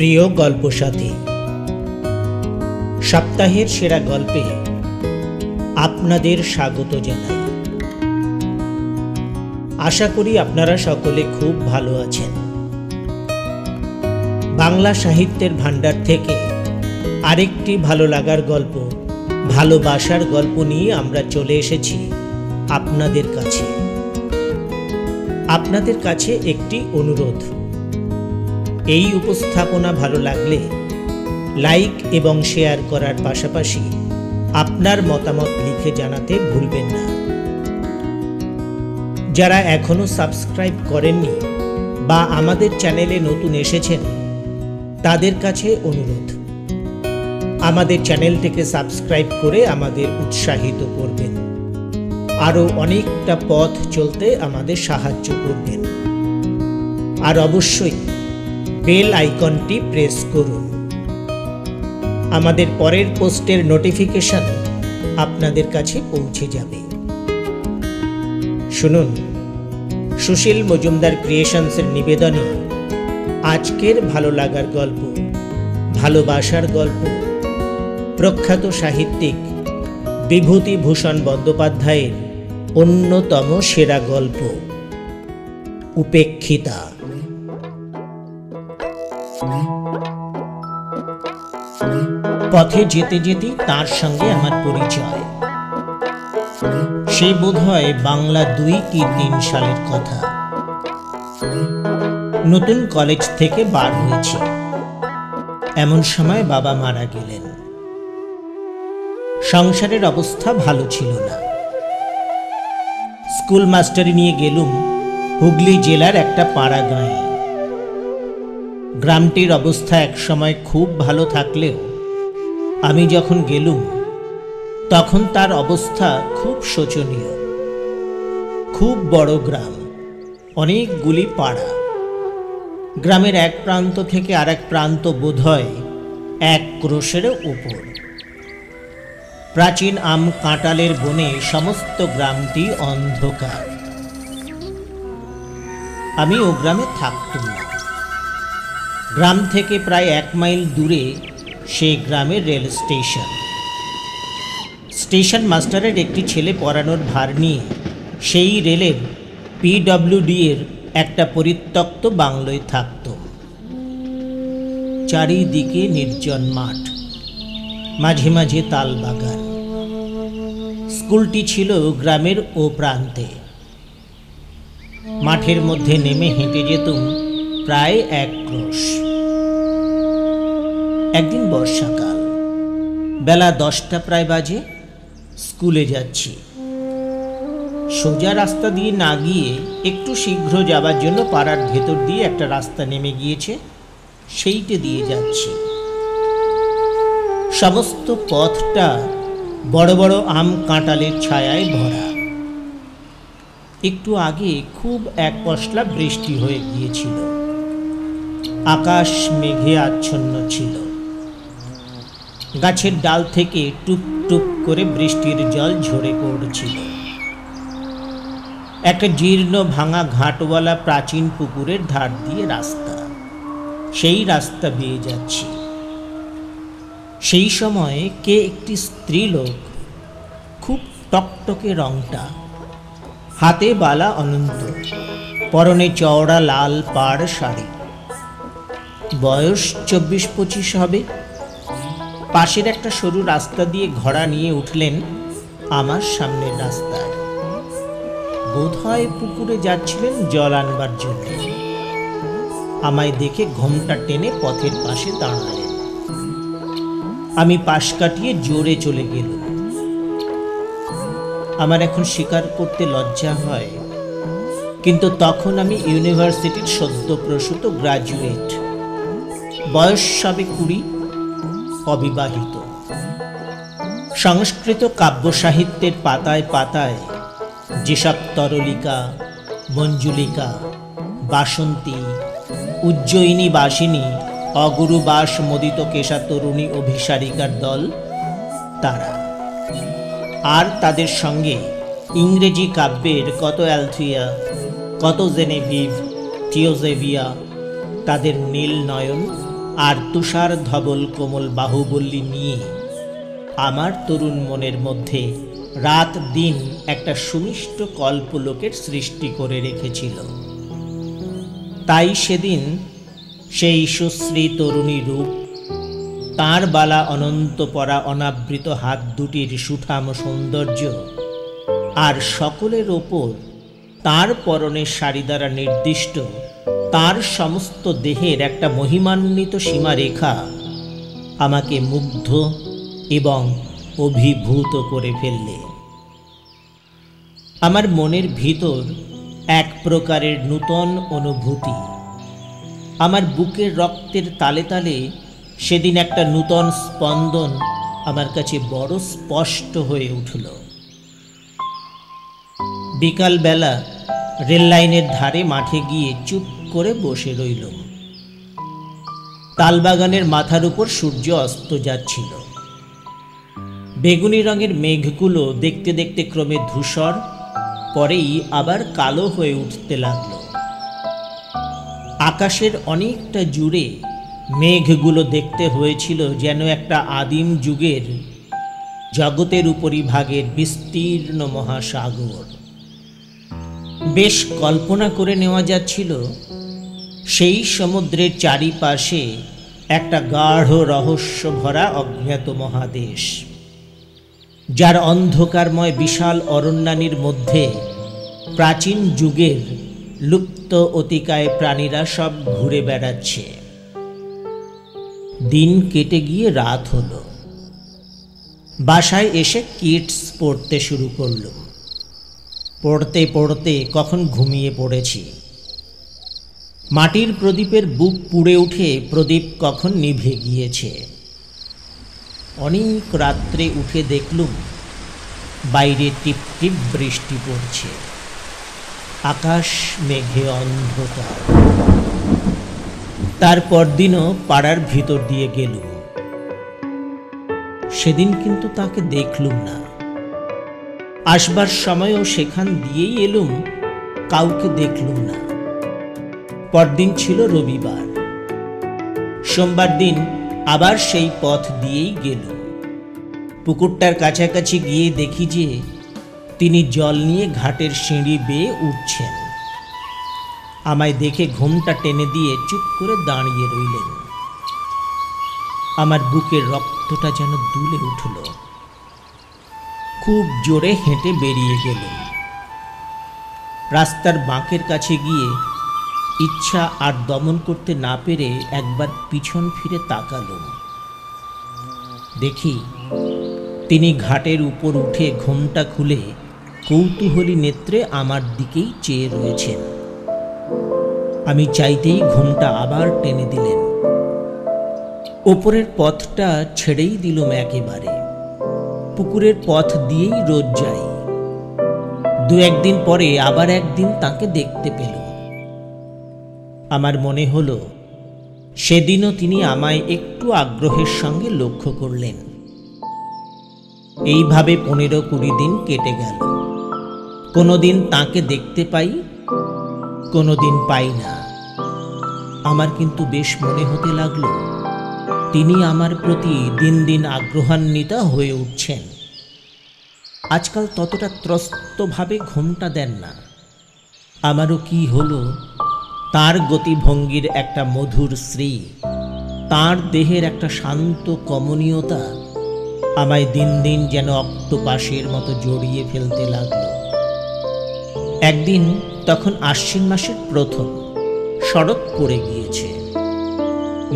প্রিয় গল্প সাথী, সপ্তাহের সেরা গল্পে আপনাদের স্বাগত জানাই। আশা করি আপনারা সকলে খুব ভালো আছেন। বাংলা সাহিত্যের ভাণ্ডার থেকে আরেকটি ভালো লাগার গল্প, ভালোবাসার গল্প নিয়ে আমরা চলে এসেছি আপনাদের কাছে। আপনাদের কাছে একটি অনুরোধ, এই উপস্থাপনা ভালো লাগলে লাইক এবং শেয়ার করার পাশাপাশি আপনার মতামত লিখে জানাতে ভুলবেন না। যারা এখনো সাবস্ক্রাইব করেননি বা আমাদের চ্যানেলে নতুন এসেছেন, তাদের কাছে অনুরোধ, আমাদের চ্যানেলটিকে সাবস্ক্রাইব করে আমাদের উৎসাহিত করবেন, আরও অনেকটা পথ চলতে আমাদের সাহায্য করবেন। আর অবশ্যই বেল আইকনটি প্রেস করুন। আমাদের পরের পোস্টের নোটিফিকেশন আপনাদের কাছে পৌঁছে যাবে। শুনুন, সুশীল মজুমদার ক্রিয়েশনসের নিবেদনে আজকের ভালো লাগার গল্প, ভালোবাসার গল্প, প্রখ্যাত সাহিত্যিক বিভূতিভূষণ বন্দ্যোপাধ্যায়ের অন্যতম সেরা গল্প উপেক্ষিতা। পথে যেতে যেতেই তার সঙ্গে আমার পরিচয়। সে বোধহয় বাংলা ২ কি ৩ সালের কথা। নতুন কলেজ থেকে বার হয়েছে, এমন সময় বাবা মারা গেলেন। সংসারের অবস্থা ভালো ছিল না। স্কুল মাস্টারি নিয়ে গেলুম হুগলি জেলার একটা পাড়া গাঁয়ে। গ্রামটির অবস্থা একসময় খুব ভালো থাকলেও আমি যখন গেলুম তখন তার অবস্থা খুব শোচনীয়। খুব বড় গ্রাম, অনেকগুলি পাড়া। গ্রামের এক প্রান্ত থেকে আরেক প্রান্ত বোধহয় 1 ক্রোশেরও উপর। প্রাচীন আম কাঁঠালের বনে সমস্ত গ্রামটি অন্ধকার। আমি ও গ্রামে থাকতুম না। গ্রাম থেকে প্রায় 1 মাইল দূরে সেই গ্রামের রেল স্টেশন। স্টেশন মাস্টারের একটি ছেলে পড়ানোর ভার নিয়ে সেই রেলের PWD এর একটা পরিত্যক্ত বাংলোয় থাকত। চারিদিকে নির্জন মাঠ, মাঝে মাঝে তাল বাগান। স্কুলটি ছিল গ্রামের ও প্রান্তে। মাঠের মধ্যে নেমে হেঁটে যেতুম প্রায় 1 ক্রোশ। একদিন বর্ষাকাল, বেলা 10টা প্রায় বাজে। স্কুলে যাচ্ছি। সোজা রাস্তা দিয়ে না গিয়ে একটু শীঘ্র যাবার জন্য পাড়ার ভেতর দিয়ে একটা রাস্তা নেমে গিয়েছে, সেইটে দিয়ে যাচ্ছি। সমস্ত পথটা বড় বড় আম কাঁঠালের ছায়ায় ভরা। একটু আগে খুব এক পশলা বৃষ্টি হয়ে গিয়েছিল। আকাশ মেঘে আচ্ছন্ন ছিল। গাছের ডাল থেকে টুপ টুপ করে বৃষ্টির জল ঝরে পড়ছিল। একটা জীর্ণ ভাঙা ঘাটওয়ালা প্রাচীন পুকুরের ধার দিয়ে রাস্তা, সেই রাস্তা বেয়ে যাচ্ছি। সেই সময় কে একটি স্ত্রীলোক, খুব টকটকে রংটা, হাতে বালা অনন্ত, পরনে চওড়া লাল পাড় শাড়ি, বয়স 24-25 হবে। পাশের একটা সরু রাস্তা দিয়ে ঘোড়া নিয়ে উঠলেন আমার সামনের রাস্তায়। বোধহয় পুকুরে যাচ্ছিলেন জল আনবার জন্য। আমায় দেখে ঘোমটা টেনে পথের পাশে দাঁড়ালেন। আমি পাশ কাটিয়ে জোরে চলে গেলুম। আমার এখন স্বীকার করতে লজ্জা হয়, কিন্তু তখন আমি ইউনিভার্সিটির সদ্যপ্রসূত গ্রাজুয়েট, বয়স সবে 20, অবিবাহিত। সংস্কৃত কাব্য সাহিত্যের পাতায় পাতায় যেসব তরলিকা, মঞ্জুলিকা, বাসন্তী, উজ্জয়িনী বাসিনী, অগুরুবাস মোদিত কেশা তরুণী অভিসারিকার দল, তারা। আর তাদের সঙ্গে ইংরেজি কাব্যের কত অ্যালথিয়া, কত জেনেভিভ, থিওজেভিয়া, তাদের নীল নয়ন, আর তুষার ধবল কোমল বাহুবল্লী নিয়ে আমার তরুণ মনের মধ্যে রাত দিন একটা সুমিষ্ট কল্পলোকের সৃষ্টি করে রেখেছিল। তাই সেদিন সেই সুশ্রী তরুণী রূপ, তাঁর বালা অনন্ত পরা অনাবৃত হাত দুটির সুঠাম সৌন্দর্য, আর সকলের ওপর তাঁর পরনের শাড়ি দ্বারা নির্দিষ্ট তাঁর সমস্ত দেহের একটা মহিমান্বিত সীমারেখা আমাকে মুগ্ধ এবং অভিভূত করে ফেললে। আমার মনের ভিতর এক প্রকারের নূতন অনুভূতি, আমার বুকের রক্তের তালে তালে সেদিন একটা নূতন স্পন্দন আমার কাছে বড় স্পষ্ট হয়ে উঠল। বিকালবেলা রেললাইনের ধারে মাঠে গিয়ে চুপ করে বসে রইলাম। তালবাগানের মাথার উপর সূর্য অস্ত যাচ্ছিল। বেগুনি রঙের মেঘগুলো দেখতে দেখতে ক্রমে ধূসর, পরেই আবার কালো হয়ে উঠতে লাগলো। আকাশের অনেকটা জুড়ে মেঘগুলো দেখতে হয়েছিল যেন একটা আদিম যুগের জগতের উপরিভাগের বিস্তীর্ণ মহাসাগর। বেশ কল্পনা করে নেওয়া যাচ্ছিল সেই সমুদ্রের চারিপাশে একটা গাঢ় রহস্য ভরা অজ্ঞাত মহাদেশ, যার অন্ধকারময় বিশাল অরণ্যানীর মধ্যে প্রাচীন যুগের লুপ্ত অতিকায় প্রাণীরা সব ঘুরে বেড়াচ্ছে। দিন কেটে গিয়ে রাত হলো। বাসায় এসে কিটস পড়তে শুরু করলাম। পড়তে পড়তে কখন ঘুমিয়ে পড়েছি। মাটির প্রদীপের বুক পুড়ে উঠে প্রদীপ কখন নিভে গিয়েছে। অনেক রাত্রে উঠে দেখলুম বাইরে টিপ টিপ বৃষ্টি পড়ছে, আকাশ মেঘে অন্ধকার। তারপর দিনও পাড়ার ভিতর দিয়ে গেলুম। সেদিন কিন্তু তাকে দেখলুম না। আসবার সময়ও সেখান দিয়েই এলুম, কাউকে দেখলুম না। পরদিন ছিল রবিবার। সোমবার দিন আবার সেই পথ দিয়েই গেলুম। পুকুরটার কাছাকাছি গিয়ে দেখি যে তিনি জল নিয়ে ঘাটের সিঁড়ি বেয়ে উঠছেন। আমায় দেখে ঘুমটা টেনে দিয়ে চুপ করে দাঁড়িয়ে রইলেন। আমার বুকের রক্তটা যেন দুলে উঠল। খুব জোরে হেঁটে বেরিয়ে গেলেন। রাস্তার বাঁকের কাছে গিয়ে ইচ্ছা আর দমন করতে না পেরে একবার পিছন ফিরে তাকালুম। দেখি তিনি ঘাটের উপর উঠে ঘোমটা খুলে কৌতূহলী নেত্রে আমার দিকেই চেয়ে রয়েছেন। আমি চাইতেই ঘোমটা আবার টেনে দিলেন। ওপরের পথটা ছেড়েই দিলুম একেবারে। পুকুরের পথ দিয়েই রোজ যাই। দু একদিন পরে আবার একদিন তাকে দেখতে পেলুম। আমার মনে হলো সেদিনও তিনি আমায় একটু আগ্রহের সঙ্গে লক্ষ্য করলেন। এইভাবে 15-20 দিন কেটে গেল। কোনোদিন তাকে দেখতে পাই, কোনোদিন পাই না। আমার কিন্তু বেশ মনে হতে লাগলো তিনি আমার প্রতি দিন দিন আগ্রহান্বিতা হয়ে উঠছেন। আজকাল ততটা ত্রস্তভাবে ঘোমটা দেন না। আমারও কি হলো, তার গতিভঙ্গির একটা মধুর শ্রী, তার দেহের একটা শান্ত কমনীয়তা আমায় দিন দিন যেন অক্টোপাসের মতো জড়িয়ে ফেলতে লাগলো। একদিন তখন আশ্বিন মাসের প্রথম, শরৎ পড়ে গিয়েছে।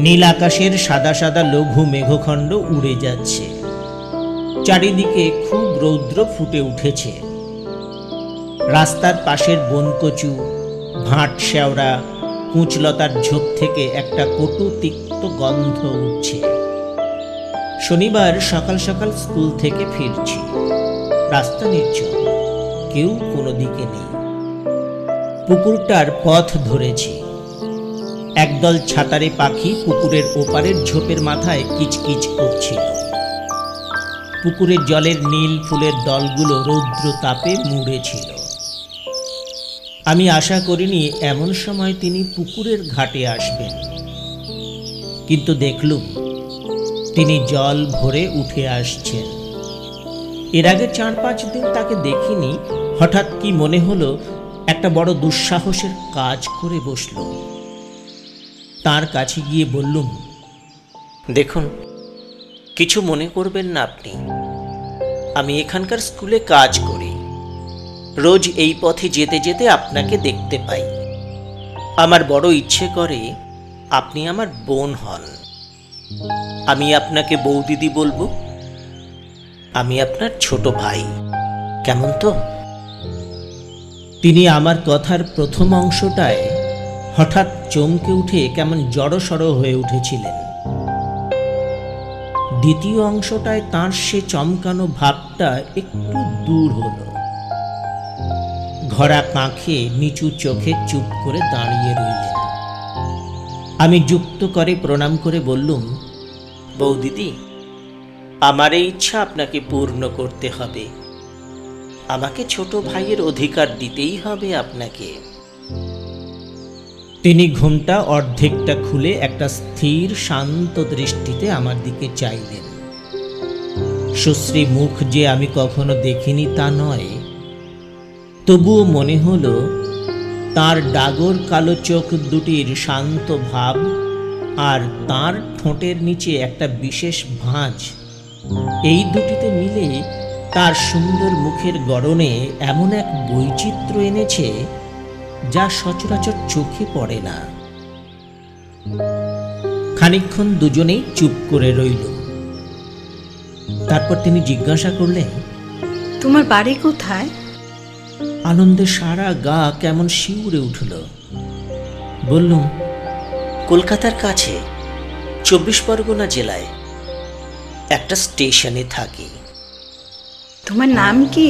নীল আকাশের সাদা সাদা লঘু মেঘখণ্ড উড়ে যাচ্ছে। চারিদিকে খুব রৌদ্র ফুটে উঠেছে। রাস্তার পাশের বনকচু, ভাট শেওড়া, কুঁচলতার ঝোপ থেকে একটা কটু তিক্ত গন্ধ উঠছে। শনিবার সকাল সকাল স্কুল থেকে ফিরছি। রাস্তা নির্জন, কেউ কোনো দিকে নেই। পুকুরটার পথ ধরেছি। একদল ছাতারে পাখি পুকুরের ওপারের ঝোপের মাথায় কিচকিচ করছিল। পুকুরের জলের নীল ফুলের দলগুলো রৌদ্র তাপে মুড়েছিল। আমি আশা করিনি এমন সময় তিনি পুকুরের ঘাটে আসবেন। কিন্তু দেখলুম তিনি জল ভরে উঠে আসছেন। এর আগে 4-5 দিন তাকে দেখিনি। হঠাৎ কি মনে হলো একটা বড় দুঃসাহসের কাজ করে বসল। তার কাছে গিয়ে বললুম, দেখুন, কিছু মনে করবেন না আপনি। আমি এখানকার স্কুলে কাজ করি। রোজ এই পথে যেতে যেতে আপনাকে দেখতে পাই। আমার বড় ইচ্ছে করে আপনি আমার বোন হন। আমি আপনাকে বৌদিদি বলবো। আমি আপনার ছোট ভাই, কেমন তো? তিনি আমার কথার প্রথম অংশটায় হঠাৎ চমকে উঠে কেমন জড়সড় হয়ে উঠেছিলেন। দ্বিতীয় অংশটায় তাঁর সে চমকানো ভাবটা একটু দূর হলো। ঘোড়া কাঁখে নিচু চোখে চুপ করে দাঁড়িয়ে রইলেন। আমি যুক্ত করে প্রণাম করে বললুম, বৌদিদি, আমার এই ইচ্ছা আপনাকে পূর্ণ করতে হবে। আমাকে ছোট ভাইয়ের অধিকার দিতেই হবে আপনাকে। তিনি ঘুমটা অর্ধেকটা খুলে একটা স্থির শান্ত দৃষ্টিতে আমার দিকে চাইলেন। সুশ্রী মুখ যে আমি কখনো দেখিনি তা নয়, তবুও মনে হলো তার ডাগর কালো চোখ দুটির শান্ত ভাব আর তার ঠোঁটের নিচে একটা বিশেষ ভাঁজ, এই দুটিতে মিলে তার সুন্দর মুখের গড়নে এমন এক বৈচিত্র্য এনেছে যা সচরাচর চোখে পড়ে না। খানিকক্ষণ দুজনেই চুপ করে রইল। তারপর তিনি জিজ্ঞাসা করলেন, তোমার বাড়ি কোথায়? আনন্দে সারা গা কেমন শিউরে উঠল। বললুম, কলকাতার কাছে 24 পরগনা জেলায় একটা স্টেশনে থাকি। তোমার নাম কি?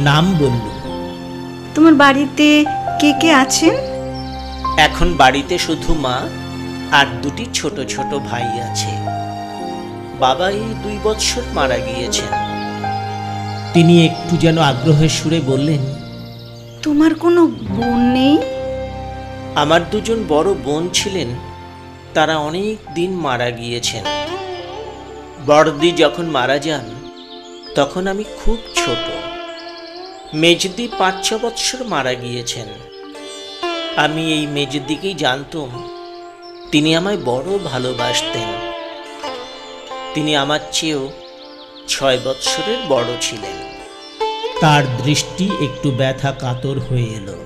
নাম বললুম। তোমার বাড়িতে কে কে আছেন? এখন বাড়িতে শুধু মা আর দুটি ছোট ছোট ভাই আছে। বাবা এই 2 বছর মারা গিয়েছেন। তিনি একটু যেন আগ্রহের সুরে বললেন, তোমার কোনো বোন নেই? আমার 2জন বড় বোন ছিলেন, তারা অনেক দিন মারা গিয়েছেন। বড়দি যখন মারা যান তখন আমি খুব ছোট। মেজদি 5-6 বছর মারা গিয়েছেন। আমি এই মেজদিকেই জানতাম। তিনি আমায় বড় ভালোবাসতেন। তিনি আমার চেয়েও 6 বৎসরের বড় ছিলেন। তার দৃষ্টি একটু ব্যথা কাতর হয়ে এলো।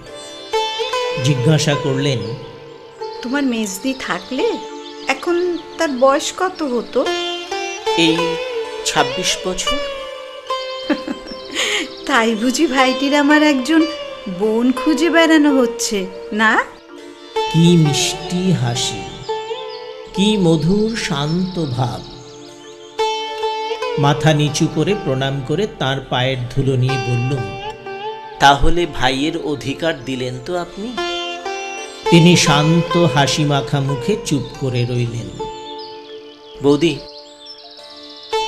জিজ্ঞাসা করলেন, তোমার মেজদি থাকলে এখন তার বয়স কত হতো? এই 26 বছর। তাই বুঝি ভাইটির আমার একজন বোন খুঁজে বেড়ানো হচ্ছে না? কি মিষ্টি হাসি, কি মধুর শান্ত ভাব। মাথা নিচু করে প্রণাম করে তার পায়ের ধুলো নিয়ে বললুম, তাহলে ভাইয়ের অধিকার দিলেন তো আপনি? তিনি শান্ত হাসি মাখা মুখে চুপ করে রইলেন। বৌদি,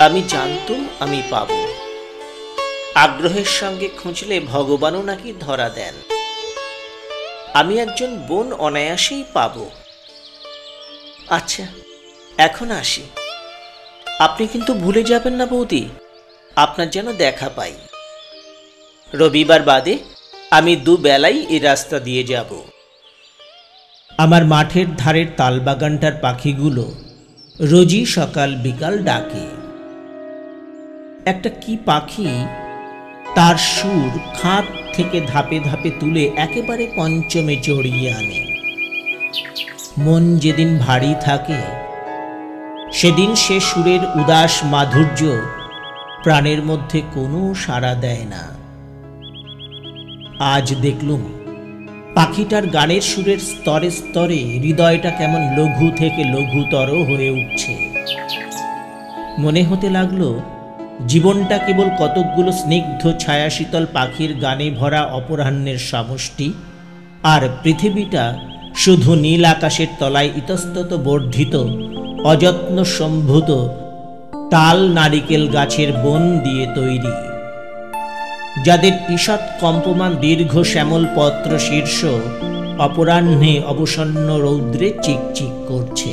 আমি জানতুম আমি পাব। আগ্রহের সঙ্গে খুঁজলে ভগবানও নাকি ধরা দেন। আমি একজন বোন অনায়াসেই পাব। আচ্ছা, এখন আসি। আপনি কিন্তু ভুলে যাবেন না বৌদি, আপনার যেন দেখা পাই। রবিবার বাদে আমি 2 বেলাই এই রাস্তা দিয়ে যাব। আমার মাঠের ধারের তালবাগানটার পাখিগুলো রোজই সকাল বিকাল ডাকে। একটা কি পাখি তার সুর খাপ থেকে ধাপে ধাপে তুলে একেবারে পঞ্চমে চড়িয়ে আনে। মন যেদিন ভারী থাকে সেদিন সে সুরের উদাস মাধুর্য প্রাণের মধ্যে কোনো সাড়া দেয় না। আজ দেখলুম পাখিটার গানের সুরের স্তরে স্তরে হৃদয়টা কেমন লঘু থেকে লঘুতর হয়ে উঠছে। মনে হতে লাগলো জীবনটা কেবল কতকগুলো স্নিগ্ধ ছায়াশীতল পাখির গানে ভরা অপরাহ্নের সমষ্টি, আর পৃথিবীটা শুধু নীল আকাশের তলায় ইতস্তত বর্ধিত অযত্ন সম্ভূত তাল নারিকেল গাছের বন দিয়ে তৈরি। যাদের ঈষৎ কম্পমান দীর্ঘ শ্যামল পত্র শীর্ষ অপরাহ্নে অবসন্ন রৌদ্রে চিকচিক করছে।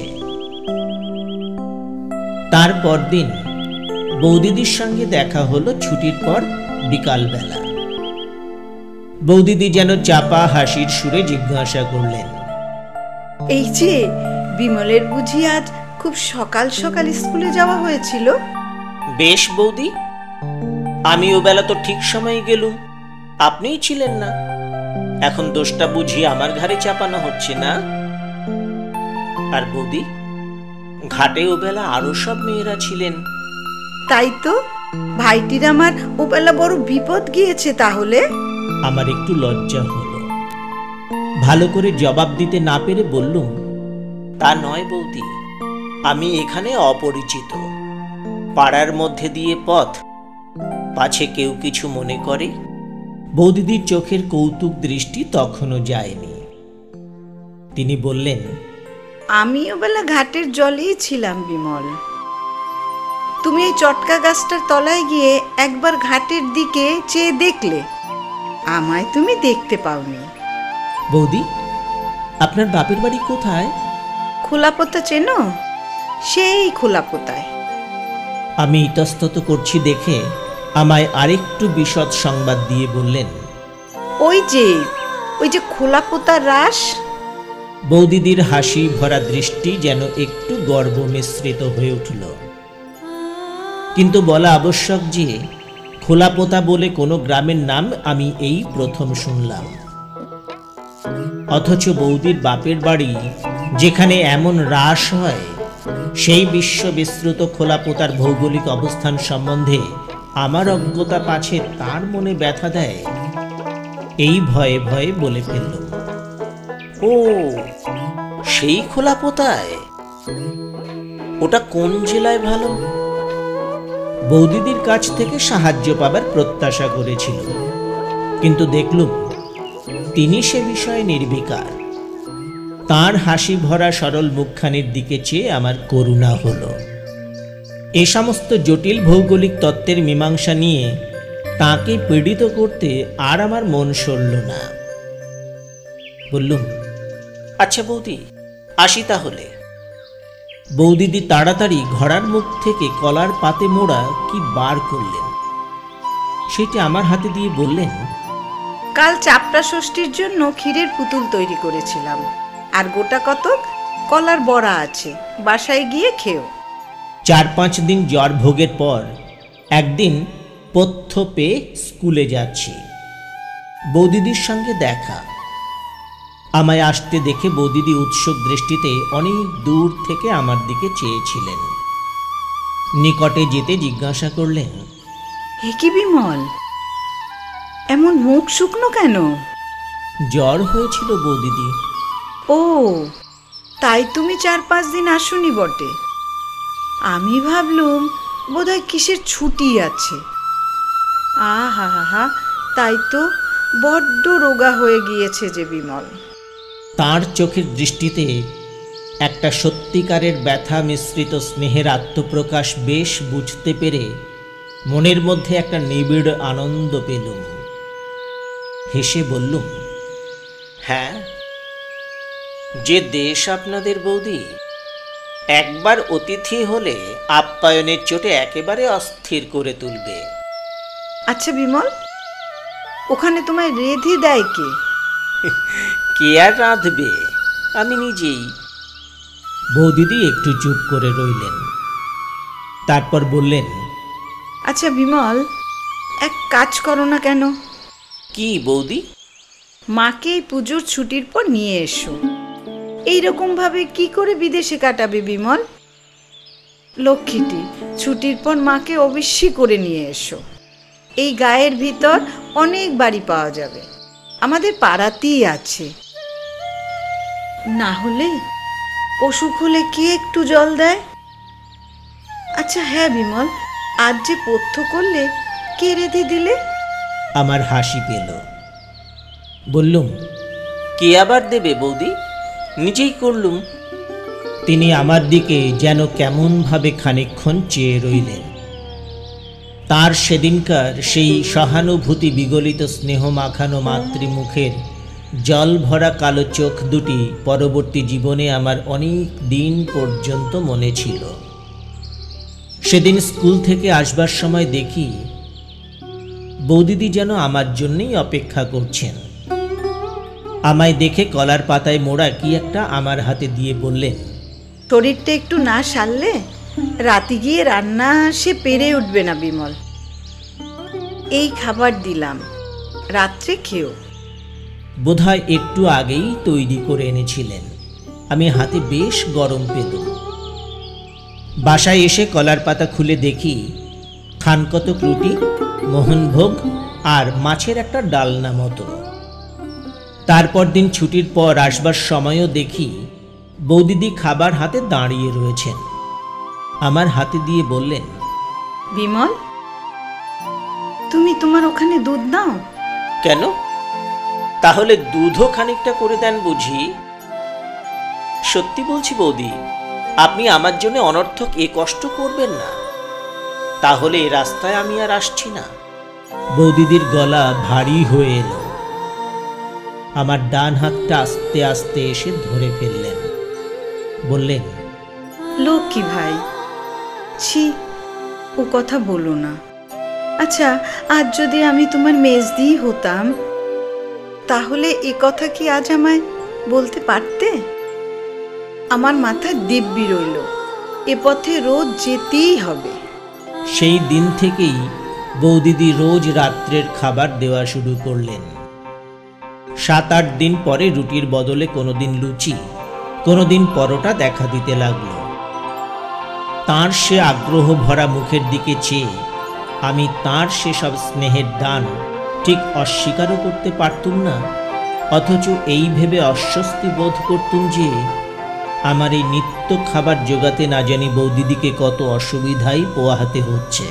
তার পরদিন বৌদিদির সঙ্গে দেখা হলো ছুটির পর বিকালবেলা। বৌদিদি যেন চাপা হাসির সুরে জিজ্ঞাসা করলেন, এই যে বিমলের বুঝি আজ খুব সকাল সকাল স্কুলে যাওয়া হয়েছিল? বেশ বৌদি, আমি ও বেলা তো ঠিক সময়ে গেলুম, আপনিই ছিলেন না। এখন দোষটা বুঝি আমার ঘাড়ে চাপানো হচ্ছে না? আর বৌদি, ঘাটে ও বেলা আরো সব মেয়েরা ছিলেন। তাই তো, ভাইটির আমার ওবেলা বড় বিপদ গিয়েছে তাহলে। আমার একটু লজ্জা হলো, ভালো করে জবাব দিতে না পেরে বললুম, তা নয় বৌদি, আমি এখানে অপরিচিত, পাড়ার মধ্যে দিয়ে পথ, পাছে কেউ কিছু মনে করে। বৌদিদির চোখের কৌতুক দৃষ্টি তখনও যায়নি। তিনি বললেন, আমি ওবেলা ঘাটের জলেই ছিলাম বিমল। তুমি এই চটকা গাছটার তলায় গিয়ে একবার ঘাটের দিকে চেয়ে দেখলে, আমায় তুমি দেখতে পাওনি। বৌদি, আপনার বাপের বাড়ি কোথায়? খোলাপোতা চেনো? সেই খোলাপোতায়। আমি ইতস্তত করছি দেখে আমায় আরেকটু বিশদ সংবাদ দিয়ে বললেন, ওই যে খোলাপোতার রাস। বৌদিদির হাসি ভরা দৃষ্টি যেন একটু গর্ব মিশ্রিত হয়ে উঠল। কিন্তু বলা আবশ্যক যে খোলাপোতা বলে কোনো গ্রামের নাম আমি এই প্রথম শুনলাম। অথচ বৌদির বাপের বাড়ি যেখানে এমন রাস হয়, সেই বিশ্ব বিস্তৃত খোলাপোতার ভৌগোলিক অবস্থান সম্বন্ধে আমার অজ্ঞতা পাছে তার মনে ব্যথা দেয়, এই ভয়ে ভয়ে বলে ফেলল, ও সেই খোলাপোতায়? ওটা কোন জেলায় ভালো? বৌদিদির কাছ থেকে সাহায্য পাবার প্রত্যাশা করেছিল, কিন্তু দেখলুম তিনি সে বিষয়ে নির্বিকার। তার হাসি ভরা সরল মুখখানির দিকে চেয়ে আমার করুণা হলো। এ সমস্ত জটিল ভৌগোলিক তত্ত্বের মীমাংসা নিয়ে তাকে পীড়িত করতে আর আমার মন সরল না। বললুম, আচ্ছা বৌদি, আসি তাহলে। বৌদিদি তাড়াতাড়ি ঘোড়ার মুখ থেকে কলার পাতে মোড়া কি বার করলেন, সেটি আমার হাতে দিয়ে বললেন, কাল চাপড়া ষষ্ঠীর জন্য ক্ষীরের পুতুল তৈরি করেছিলাম, আর গোটা কতক কলার বড়া আছে, বাসায় গিয়ে খেও। 4-5 দিন জ্বর ভোগের পর একদিন পথ্য পেয়ে স্কুলে যাচ্ছি। বৌদিদির সঙ্গে দেখা। আমায় আসতে দেখে বৌদিদি উৎসুক দৃষ্টিতে অনেক দূর থেকে আমার দিকে চেয়েছিলেন। নিকটে যেতে জিজ্ঞাসা করলেন, হে কি বিমল, এমন মুখ শুকনো কেন? জ্বর হয়েছিল বৌদিদি। ও, তাই তুমি 4-5 দিন আসোনি বটে। আমি ভাবলুম বোধহয় কিসের ছুটি আছে। আহা হা হা, তাই তো, বড্ড রোগা হয়ে গিয়েছে যে বিমল। তার চোখের দৃষ্টিতে একটা সত্যিকারের ব্যথা মিশ্রিত স্নেহের আত্মপ্রকাশ বেশ বুঝতে পেরে মনের মধ্যে একটা নিবিড় আনন্দ পেলুম। হেসে বললুম, হ্যাঁ, যে দেশ আপনাদের বৌদি, একবার অতিথি হলে আপ্যায়নের চোটে একেবারে অস্থির করে তুলবে। আচ্ছা বিমল, ওখানে তোমায় রেঁধে দেয় কে? কে আর রাঁধবে, আমি নিজেই। বৌদিদি একটু চুপ করে রইলেন, তারপর বললেন, আচ্ছা বিমল, এক কাজ করো না কেন? কি বৌদি? মাকে এই পুজোর ছুটির পর নিয়ে এসো। এইরকম ভাবে কি করে বিদেশে কাটাবে বিমল? লক্ষ্মীটি, ছুটির পর মাকে অবশ্যই করে নিয়ে এসো। এই গায়ের ভিতর অনেক বাড়ি পাওয়া যাবে, আমাদের পাড়াতেই আছে। না হলে অসুখ হলে কে একটু জল দেয়? আচ্ছা হ্যাঁ বিমল, আজ যে পথ্য করলে, কে রেঁধে দিলে? আমার হাসি পেল। বললুম, কে আবার দেবে বৌদি, নিজেই করলুম। তিনি আমার দিকে যেন কেমন ভাবে খানিকক্ষণ চেয়ে রইলেন। তার সেদিনকার সেই সহানুভূতি বিগলিত স্নেহ মাখানো মাতৃমুখের জল ভরা কালো চোখ দুটি পরবর্তী জীবনে আমার অনেক দিন পর্যন্ত মনে ছিল। সেদিন স্কুল থেকে আসবার সময় দেখি বৌদিদি যেন আমার জন্যই অপেক্ষা করছেন। আমায় দেখে কলার পাতায় মোড়া কি একটা আমার হাতে দিয়ে বললেন, শরীরটা একটু না সারলে রাতে গিয়ে রান্না সে পেরে উঠবে না বিমল। এই খাবার দিলাম, রাত্রে খেও। বোধহয় একটু আগেই তৈরি করে এনেছিলেন। আমি হাতে বেশ গরম পেলাম। বাসায় এসে কলার পাতা খুলে দেখি খানকতক রুটি, মোহনভোগ আর মাছের একটা ডালনা মতো। তারপর দিন ছুটির পর আসবার সময়ও দেখি বৌদিদি খাবার হাতে দাঁড়িয়ে রয়েছেন। আমার হাতে দিয়ে বললেন, বিমল, তুমি তোমার ওখানে দুধ দাও। কেন? তাহলে দুধও খানিকটা করে দেন বুঝি? সত্যি বলছি বৌদি, আপনি আমার জন্য অনর্থক এ কষ্ট করবেন না। তাহলে এ রাস্তায় আমি আর আসছি না। বৌদিদির গলা ভারী হয়ে এলো। আমার ডান হাতটা আস্তে আস্তে এসে ধরে ফেললেন। বললেন, লক্ষ্মী ভাই, ছি, ও কথা বলো না। আচ্ছা, আজ যদি আমি তোমার মেজদি হতাম তাহলে এ কথা কি আজ আমায় বলতে পারতে? আমার মাথায় দিব্যি রইল, এ পথে রোজ যেতেই হবে। সেই দিন থেকেই বৌদিদি রোজ রাত্রের খাবার দেওয়া শুরু করলেন। 7-8 দিন পরে রুটির বদলে কোনোদিন লুচি, কোনোদিন পরোটা দেখা দিতে লাগলো। তাঁর সে আগ্রহ ভরা মুখের দিকে চেয়ে আমি তাঁর সেসব স্নেহের দান ঠিক অস্বীকারও করতে পারতুম না, অথচ এই ভেবে অস্বস্তি বোধ করতুম যে আমার এই নিত্য খাবার জোগাতে না জানি বৌদিদিকে কত অসুবিধাই পোহাতে হচ্ছে।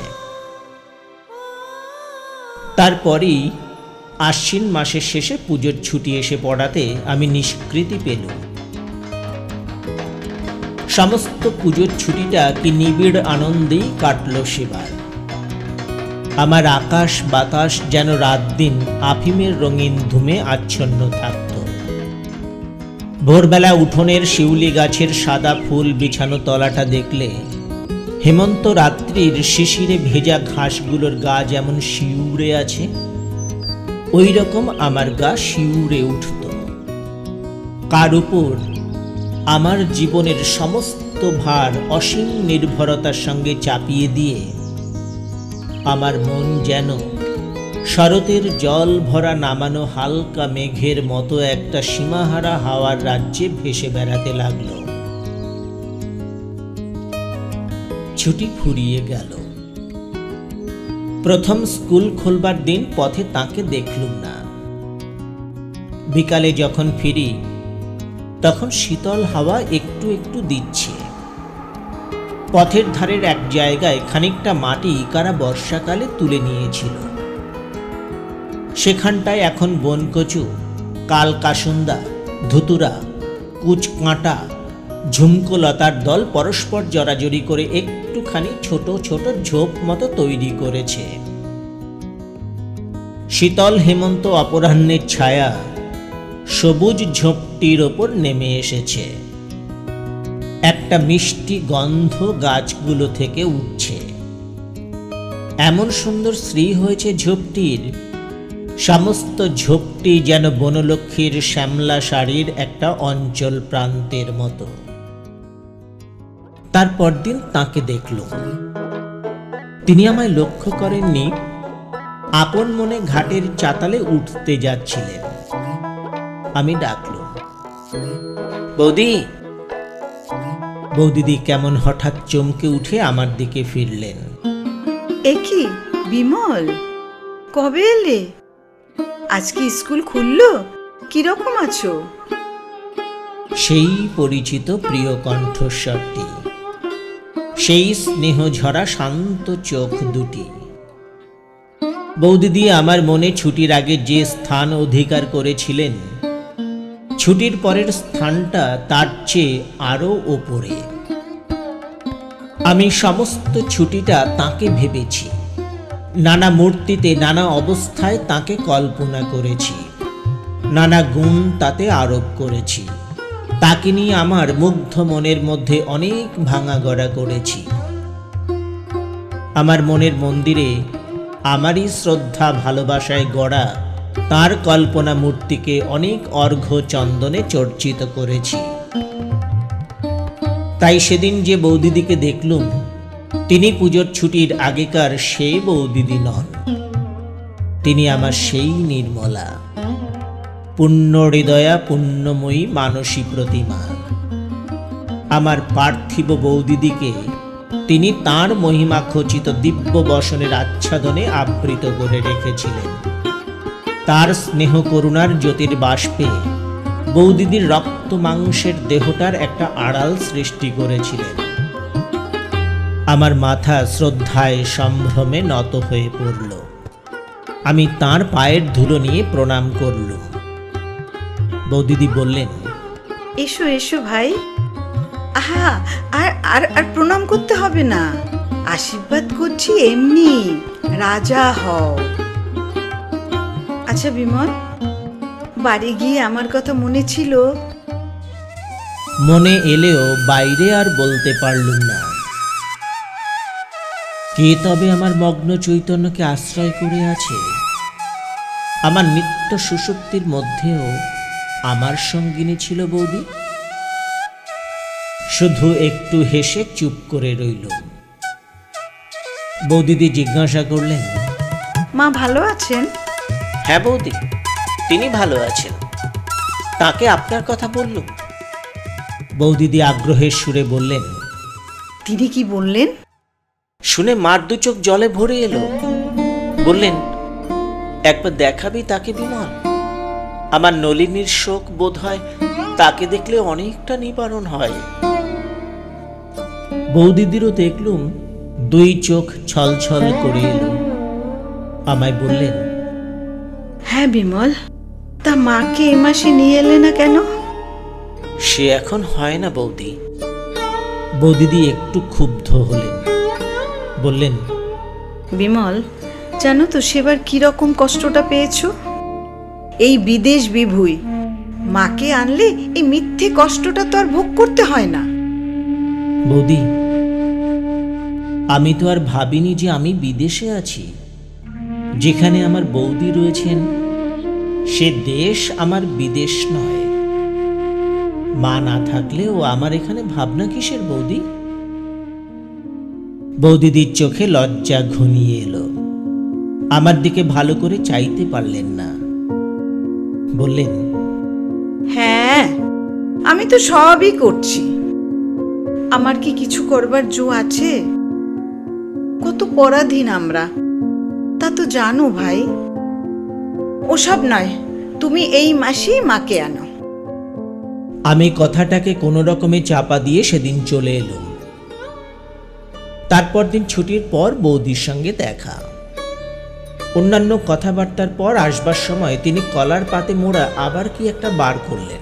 তারপরেই আশ্বিন মাসের শেষে পুজোর ছুটি এসে পড়াতে আমি নিষ্কৃতি পেলুম। সমস্ত পুজোর ছুটিটা কি নিবিড় আনন্দেই কাটল সেবার। আমার আকাশ বাতাস যেন রাত দিন আফিমের রঙিন ধুমে আচ্ছন্ন থাকত। ভোরবেলা উঠোনের শিউলি গাছের সাদা ফুল বিছানো তলাটা দেখলে হেমন্ত রাত্রির শিশিরে ভেজা ঘাসগুলোর গা যেমন শিউরে আছে, ওই রকম আমার গা শিউরে উঠত। কার উপর আমার জীবনের সমস্ত ভার অসীম নির্ভরতার সঙ্গে চাপিয়ে দিয়ে আমার মন যেন শরতের জল ভরা নামানো হালকা মেঘের মতো একটা সীমাহারা হাওয়ার রাজ্যে ভেসে বেড়াতে লাগলো। ছুটি ফুরিয়ে গেল। প্রথম স্কুল খোলবার দিন পথে তাকে দেখলুম না। বিকালে যখন ফিরি তখন শীতল হাওয়া একটু একটু দিচ্ছে। পথের ধারের এক জায়গায় খানিকটা মাটি কারা বর্ষাকালে তুলে নিয়েছিল। সেখানটায় এখন বনকচু, কালকাসুন্দা, ধুতুরা, কুচকাঁটা, ঝুমকো লতার দল পরস্পর জড়াজড়ি করে একটুখানি ছোট ছোট ঝোপ মতো তৈরি করেছে। শীতল হেমন্ত অপরাহ্নের ছায়া সবুজ ঝোপটির ওপর নেমে এসেছে। একটা মিষ্টি গন্ধ গাছগুলো থেকে উঠছে। এমন সুন্দর শ্রী হয়েছে ঝোপটির, সমস্ত ঝোপটি যেন বনলক্ষ্মীর শ্যামলা শাড়ির একটা অঞ্চল প্রান্তের মতো। তারপর দিন তাকে দেখলুম। তিনি আমায় লক্ষ্য করেননি, আপন মনে ঘাটের চাতালে উঠতে যাচ্ছিলেন। আমি ডাকলুম, বৌদি। বৌদিদি কেমন হঠাৎ চমকে উঠে আমার দিকে ফিরলেন। এ কি বিমল, কবে এলে? আজকে স্কুল খুললো, কিরকম আছো? সেই পরিচিত প্রিয় কণ্ঠস্বরটি, সেই স্নেহ ঝরা শান্ত চোখ দুটি। বৌদিদি আমার মনে ছুটির আগে যে স্থান অধিকার করেছিলেন, ছুটির পরের স্থানটা তার চেয়ে আরো ওপরে। আমি সমস্ত ছুটিটা তাকে ভেবেছি, নানা মূর্তিতে নানা অবস্থায় তাকে কল্পনা করেছি, নানা গুণ তাতে আরোপ করেছি। তাকে নিয়ে আমার মুগ্ধ মনের মধ্যে অনেক ভাঙাগড়া করেছি। আমার মনের মন্দিরে আমারই শ্রদ্ধা ভালোবাসায় গড়া তার কল্পনা মূর্তিকে অনেক অর্ঘ্য চন্দনে চর্চিত করেছি। তাই সেদিন যে বৌদিদিকে দেখলুম, তিনি পুজোর ছুটির আগেকার সেই বৌদিদি নন। তিনি আমার সেই নির্মলা, পুণ্য হৃদয়া, পুণ্যময়ী মানসী প্রতিমা। আমার পার্থিব বৌদিদিকে তিনি তাঁর মহিমা খচিত দিব্য বসনের আচ্ছাদনে আবৃত করে রেখেছিলেন। তার স্নেহ করুণার জ্যোতির বাষ্পে বৌদিদির রক্ত মাংসের দেহটার একটা আড়াল সৃষ্টি করেছিলেন। আমার মাথা শ্রদ্ধায় সম্ভ্রমে নত হয়ে পড়ল। আমি তাঁর পায়ের ধুলো নিয়ে প্রণাম করলুম। বৌদিদি বললেন, এসো এসো ভাই। আহা, আর আর আর প্রণাম করতে হবে না, আশীর্বাদ করছি এমনি, রাজা হও। আচ্ছা বিমল, বাড়ি গিয়ে আমার কথা মনে ছিল? মনে এলেও বাইরে আর বলতে পারলুম না। কে তবে আমার মগ্ন চৈতন্যকে আশ্রয় করে আছে? আমার নিত্য সুষুপ্তির মধ্যেও আমার সঙ্গিনী ছিল বৌদি। শুধু একটু হেসে চুপ করে রইলুম। বৌদিদি জিজ্ঞাসা করলেন, মা ভালো আছেন? হ্যাঁ বৌদি, তিনি ভালো আছেন। তাকে আপনার কথা বললুম। বৌদিদি আগ্রহের সুরে বললেন, তিনি কি বললেন? শুনে মার দু চোখ জলে ভরে এলো। বললেন, একবার দেখাবি তাকে বিমল? আমার নলিনীর শোক বোধ হয় তাকে দেখলে অনেকটা নিবারণ হয়। বৌদিদিরও দেখলুম দুই চোখ ছলছল করে এলো। আমায় বললেন, হ্যাঁ বিমল, তা মাকে এ মাসে নিয়ে এলে না কেন? সে এখন হয় না বৌদি। বৌদিদি একটু ক্ষুব্ধ হলেন। বললেন, বিমল, জানো তো সেবার কিরকম কষ্টটা পেয়েছো? এই বিদেশ বিভুই মাকে আনলে এই মিথ্যে কষ্টটা তো আর ভোগ করতে হয় না। বৌদি, আমি তো আর ভাবিনি যে আমি বিদেশে আছি। যেখানে আমার বৌদি রয়েছেন সে দেশ আমার বিদেশ নয়। মা না থাকলেও আমার এখানে ভাবনা কিসের বৌদি? বৌদিদির চোখে লজ্জা ঘনিয়ে এলো। আমার দিকে ভালো করে চাইতে পারলেন না। বললেন, হ্যাঁ, আমি তো সবই করছি। আমার কি কিছু করবার জো আছে? কত পরাধীন আমরা, তা তো জানো ভাই। ওসব নয়, তুমি এই মাসেই মাকে আনো। আমি কথাটাকে কোনো রকমে চাপা দিয়ে সেদিন চলে এলাম। তারপর দিন ছুটির পর বৌদির সঙ্গে দেখা। অন্যান্য কথাবার্তার পর আসবার সময় তিনি কলার পাতে মোড়া আবার কি একটা বার করলেন।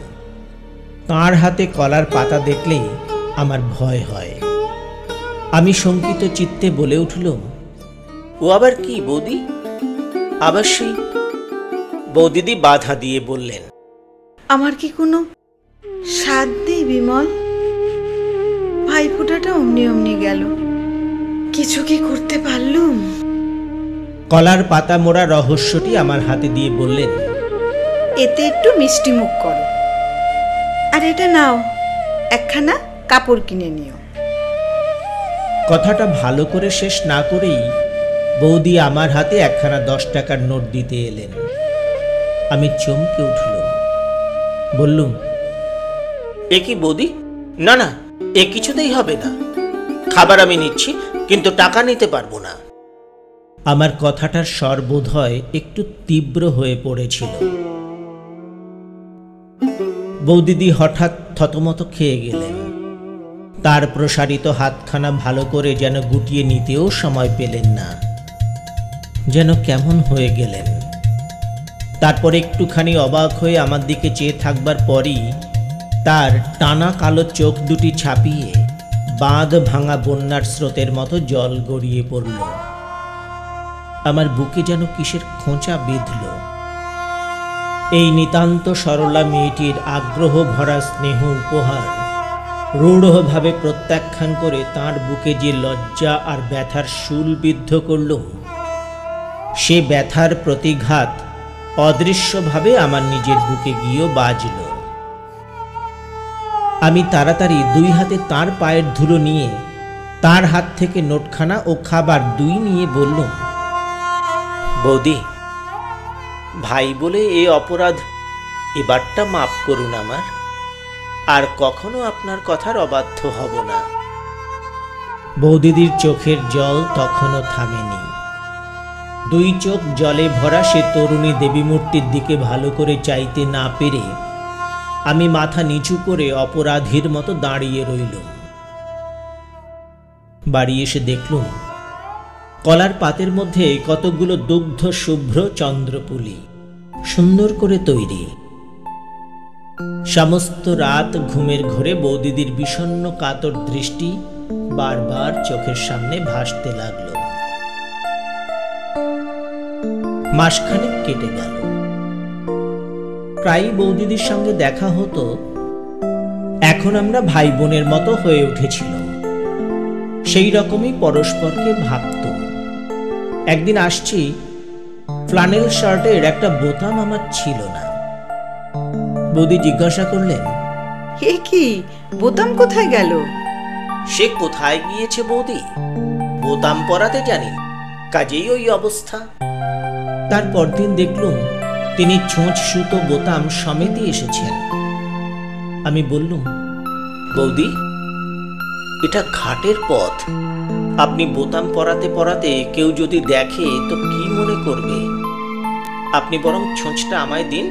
তাঁর হাতে কলার পাতা দেখলেই আমার ভয় হয়। আমি শঙ্কিত চিত্তে বলে উঠলাম, ও আবার কি বৌদি? আবার সেই? বৌদিদি বাধা দিয়ে বললেন, আমার কি কোনো সাধ নেই বিমল? ভাইফোঁটাটা অমনি অমনি গেল, কিছু কি করতে পারলুম? কলার পাতা মোড়া রহস্যটি আমার হাতে দিয়ে বললেন, এতে একটু মিষ্টি মুখ করো, আর এটা নাও, একখানা কাপড় কিনে নিও। কথাটা ভালো করে শেষ না করেই বৌদি আমার হাতে একখানা 10 টাকার নোট দিতে এলেন। আমি চমকে উঠলাম। বললুম, এ কি বৌদি? না না, এ কিছুতেই হবে না। খাবার আমি নিচ্ছি, কিন্তু টাকা নিতে পারবো না। আমার কথাটার স্বর বোধ হয় একটু তীব্র হয়ে পড়েছিল। বৌদিদি হঠাৎ থতমত খেয়ে গেলেন। তার প্রসারিত হাতখানা ভালো করে যেন গুটিয়ে নিতেও সময় পেলেন না, যেন কেমন হয়ে গেলেন। তারপর একটুখানি অবাক হয়ে আমার দিকে চেয়ে থাকবার পরই তার টানা কালো চোখ দুটি ছাপিয়ে বাঁধ ভাঙা বন্যার স্রোতের মতো জল গড়িয়ে পড়ল। আমার বুকে যেন কিসের খোঁচা বিঁধল। এই নিতান্ত সরলা মেয়েটির আগ্রহ ভরা স্নেহ উপহার রূঢ়ভাবে প্রত্যাখ্যান করে তাঁর বুকে যে লজ্জা আর ব্যথার শূল বিদ্ধ করল, সে ব্যথার প্রতিঘাত অদৃশ্যভাবে আমার নিজের বুকে গিয়েও বাজল। আমি তাড়াতাড়ি দুই হাতে তার পায়ের ধুলো নিয়ে তার হাত থেকে নোটখানা ও খাবার দুই নিয়ে বললুম, বৌদি, ভাই বলে এ অপরাধ এবারটা মাপ করুন আমার, আর কখনো আপনার কথার অবাধ্য হব না। বৌদিদির চোখের জল তখনও থামেনি। দুই চোখ জলে ভরা সে তরুণী দেবীমূর্তির দিকে ভালো করে চাইতে না পেরে আমি মাথা নিচু করে অপরাধীর মতো দাঁড়িয়ে রইলুম। বাড়ি এসে দেখলুম কলার পাতের মধ্যে কতগুলো দুগ্ধ শুভ্র চন্দ্রপুলি, সুন্দর করে তৈরি। সমস্ত রাত ঘুমের ঘোরে বৌদিদির বিষণ্ণ কাতর দৃষ্টি বারবার চোখের সামনে ভাসতে লাগলো। মাসখানেক কেটে গেল। প্রায়ই বৌদিদির সঙ্গে দেখা হতো। এখন আমরা ভাই বোনের মতো হয়ে উঠেছিল, সেই রকমই পরস্পরকে ভাবতুম। একদিন আসছি, ফ্লানেল শার্টের একটা বোতাম আমার ছিল না। বৌদি জিজ্ঞাসা করলেন, এ কি, বোতাম কোথায় গেল? সে কোথায় গিয়েছে বৌদি, বোতাম পরাতে জানি, কাজেই ওই অবস্থা। তারপর দিন দেখলুম তিনি ছোঁচ সুতো বোতাম সমেতে এসেছেন। আমি বললুম, বৌদি, এটা ঘাটের পথ, আপনি বোতাম পরাতে পরাতে কেউ যদি দেখে তো কি মনে করবে? আপনি বরং ছোঁচটা আমায় দিন,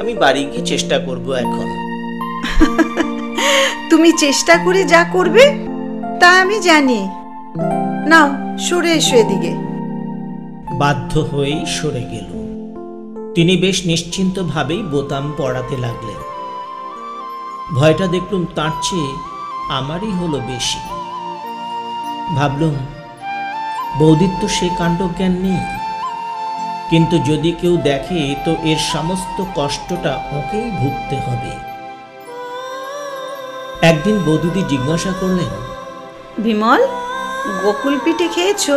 আমি বাড়ি গিয়ে চেষ্টা করব। এখন তুমি চেষ্টা করে যা করবে তা আমি জানি। নাও, সরে এসো এদিকে। বাধ্য হয়েই সরে গেল। তিনি বেশ নিশ্চিন্তভাবেই বোতাম পরাতে লাগলেন। ভয়টা দেখলুম তার চেয়ে আমারই হলো বেশি। ভাবলুম, বৌদির তো সে কাণ্ডজ্ঞান নেই, কিন্তু যদি কেউ দেখে তো এর সমস্ত কষ্টটা ওকেই ভুগতে হবে। একদিন বৌদিদি জিজ্ঞাসা করলেন, বিমল, গোকুল পিঠে খেয়েছো?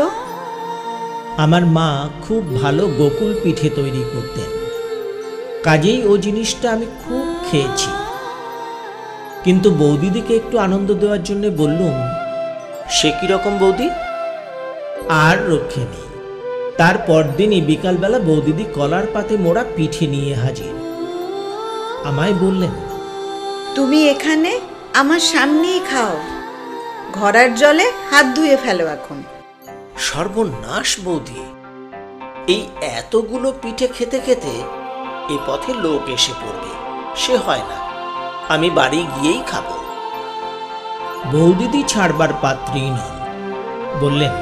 আমার মা খুব ভালো গোকুল পিঠে তৈরি করতেন, কাজেই ও জিনিসটা আমি খুব খেয়েছি। কিন্তু বৌদিদিকে একটু আনন্দ দেওয়ার জন্য বললুম, সে কিরকম বৌদি? আর রক্ষে নেই। তার পরদিনই বিকালবেলা বৌদিদি কলার পাতে মোড়া পিঠে নিয়ে হাজির। আমায় বললেন, তুমি এখানে আমার সামনেই খাও, ঘরার জলে হাত ধুয়ে ফেলো এখন। সর্বনাশ বৌদি, এই এতগুলো পিঠে খেতে খেতে এ পথে লোক এসে পড়বে, সে হয় না, আমি বাড়ি গিয়েই খাবো। বৌদিদি ছাড়বার পাত্রী নন, বললেন,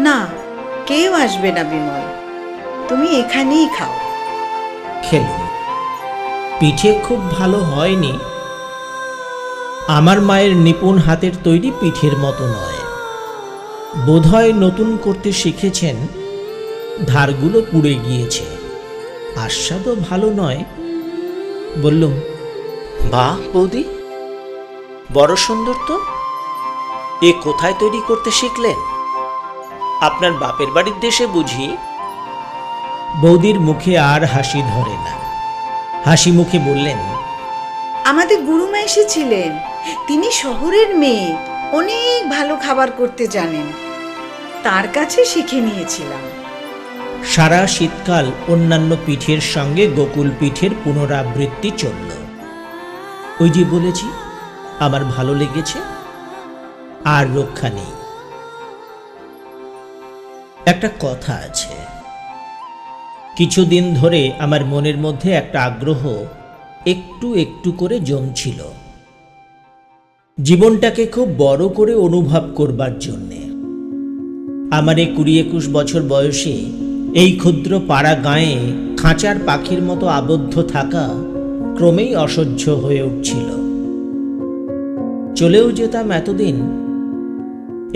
না, কেউ আসবে না বিমল, তুমি এখানেই খাও। খেলুন। পিঠে খুব ভালো হয়নি, আমার মায়ের নিপুণ হাতের তৈরি পিঠের মতো নয়। বোধহয় নতুন করতে শিখেছেন, ধারগুলো পুড়ে গিয়েছে, আস্বাদও ভালো নয়। বললুম, বাহ বৌদি, বড় সুন্দর তো, এ কোথায় তৈরি করতে শিখলেন? আপনার বাপের বাড়ির দেশে বুঝি? বৌদির মুখে আর হাসি ধরে না, হাসি মুখে বললেন, আমাদের গুরুমা এসেছিলেন, তিনি শহরের মেয়ে, অনেক ভালো খাবার করতে জানেন, তার কাছে শিখে নিয়েছিলাম। সারা শীতকাল অন্যান্য পিঠের সঙ্গে গোকুল পিঠের পুনরাবৃত্তি চলল। ওই যে বলেছি, আমার ভালো লেগেছে, আর রক্ষা নেই। একটা কথা আছে, কিছুদিন ধরে আমার মনের মধ্যে একটা আগ্রহ একটু একটু করে জমছিল, জীবনটাকে খুব বড় করে অনুভব করবার জন্যে। আমার এই 20-21 বছর বয়সে এই ক্ষুদ্র পাড়া গাঁয়ে খাঁচার পাখির মতো আবদ্ধ থাকা ক্রমেই অসহ্য হয়ে উঠছিল। চলেও যেতাম এতদিন,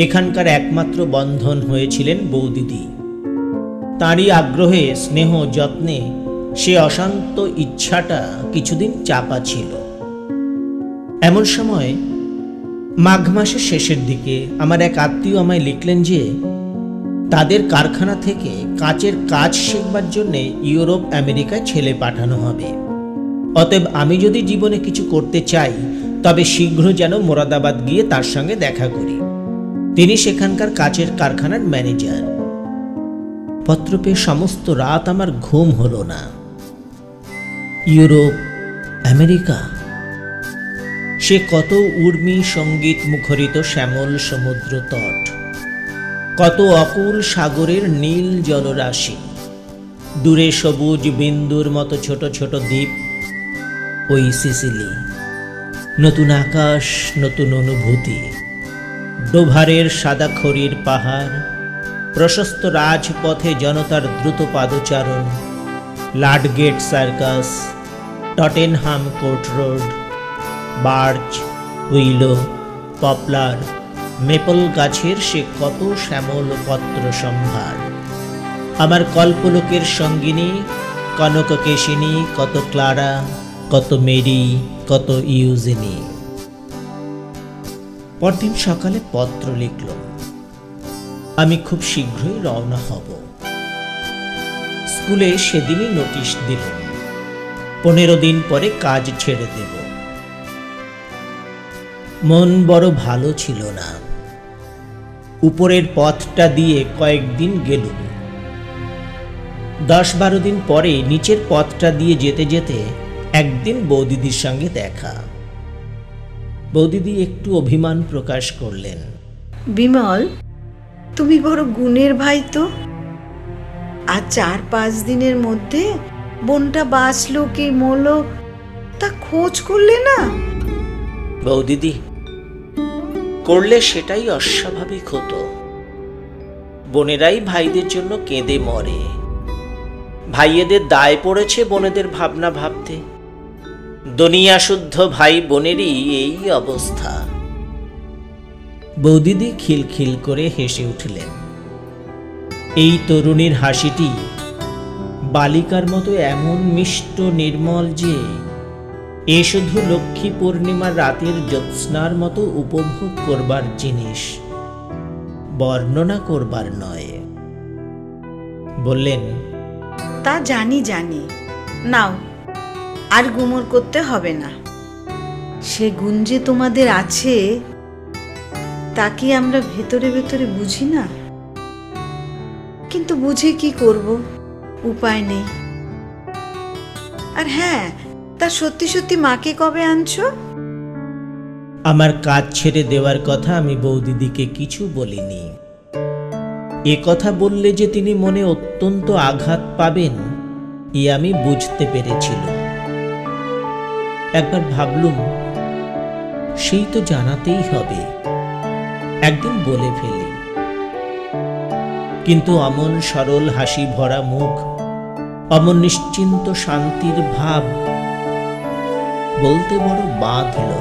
এখানকার একমাত্র বন্ধন হয়েছিলেন বৌদিদি। তাঁরই আগ্রহে, স্নেহ, যত্নে সে অশান্ত ইচ্ছাটা কিছুদিন চাপা ছিল। এমন সময় মাঘ মাসের শেষের দিকে আমার এক আত্মীয় আমায় লিখলেন যে তাদের কারখানা থেকে কাচের কাজ শিখবার জন্যে ইউরোপ আমেরিকায় ছেলে পাঠানো হবে। অতএব আমি যদি জীবনে কিছু করতে চাই তবে শীঘ্র যেন মোরাদাবাদ গিয়ে তার সঙ্গে দেখা করি। তিনি সেখানকার কাচের কারখানার ম্যানেজার। পত্র পেয়ে সমস্ত রাত আমার ঘুম হলো না। ইউরোপ, আমেরিকা, সে কত উর্মি সঙ্গীত মুখরিত শ্যামল সমুদ্র তট, কত অকুল সাগরের নীল জলরাশি, দূরে সবুজ বিন্দুর মতো ছোট ছোট দ্বীপ, ওই সিসিলি। নতুন আকাশ, নতুন অনুভূতি, ডোভারের সাদা খড়ির পাহাড়, প্রশস্ত রাজপথে জনতার দ্রুত পাদচারণ, Ludgate circus, Tottenham court road, birch, willow, poplar, maple গাছের সে কত শ্যামল পত্র সম্ভার। আমার কল্পলোকের সঙ্গিনী কনককেশিনী, কত ক্লারা, কত মেরি, কত ইউজেনি। পরদিন সকালে পত্র লিখল, আমি খুব শীঘ্রই রওনা হব। স্কুলে সেদিনই নোটিশ দিল, 15 দিন পরে কাজ ছেড়ে দেব। মন বড় ভালো ছিল না। উপরের পথটা দিয়ে কয়েকদিন গেলুম। 10-12 দিন পরে নিচের পথটা দিয়ে যেতে যেতে একদিন বৌদিদির সঙ্গে দেখা। বৌদিদি একটু অভিমান প্রকাশ করলেন। বিমল, তুমি বড় গুণের ভাই তো। আর 4-5 দিনের মধ্যে বোনটা বাঁচলো কি মরলো তা খোঁজ করলে না? বৌদিদি, করলে সেটাই অস্বাভাবিক হতো। বোনেরাই ভাইদের জন্য কেঁদে মরে। ভাইয়েদের দায় পড়েছে বোনেদের ভাবনা ভাবতে। দুনিয়া শুদ্ধ ভাই বোনেরই এই অবস্থা। বৌদিদি খিলখিল করে হেসে উঠলেন। এই তরুণীর হাসিটি বালিকার মতো এমন মিষ্ট নির্মল যে এ শুধু লক্ষ্মী পূর্ণিমার রাতের জ্যোৎস্নার মতো উপভোগ করবার জিনিস, বর্ণনা করবার নয়। বললেন, তা জানি জানি, নাও আর গুমর করতে হবে না। সে গুণ যে তোমাদের আছে তা কি আমরা ভেতরে ভেতরে বুঝি না? কিন্তু বুঝে কি করব, উপায় নেই। আর হ্যাঁ, তা সত্যি সত্যি মাকে কবে আনছো? আমার কাজ ছেড়ে দেওয়ার কথা আমি বৌদিদিকে কিছু বলিনি। এ কথা বললে যে তিনি মনে অত্যন্ত আঘাত পাবেন এ আমি বুঝতে পেরেছিলাম। একবার ভাবলুম সেই তো জানাতেই হবে, একদিন বলে ফেলি। কিন্তু অমন সরল হাসি ভরা মুখ, অমন নিশ্চিন্ত শান্তির ভাব বলতে বড় বাঁধল।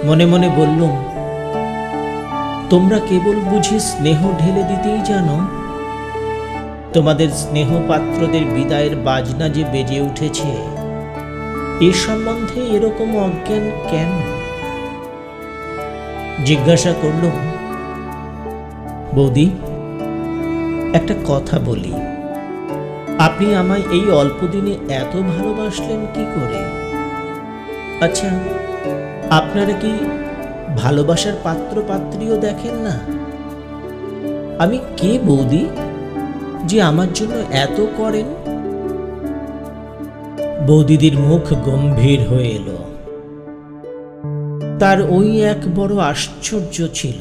মনে মনে বললুম, তোমরা কেবল বুঝি স্নেহ ঢেলে দিতেই জানো। তোমাদের স্নেহ পাত্রদের বিদায়ের বাজনা যে বেজে উঠেছে, এ সম্বন্ধে এরকম অজ্ঞান কেন? জিজ্ঞাসা করলুম, বৌদি, একটা কথা বলি, আপনি আমায় এই অল্প দিনে এত ভালোবাসলেন কি করে? আচ্ছা, আপনারা কি ভালোবাসার পাত্র পাত্রীও দেখেন না? আমি কে বৌদি যে আমার জন্য এত করেন? বৌদিদির মুখ গম্ভীর হয়ে এলো। তার ওই এক বড় আশ্চর্য ছিল।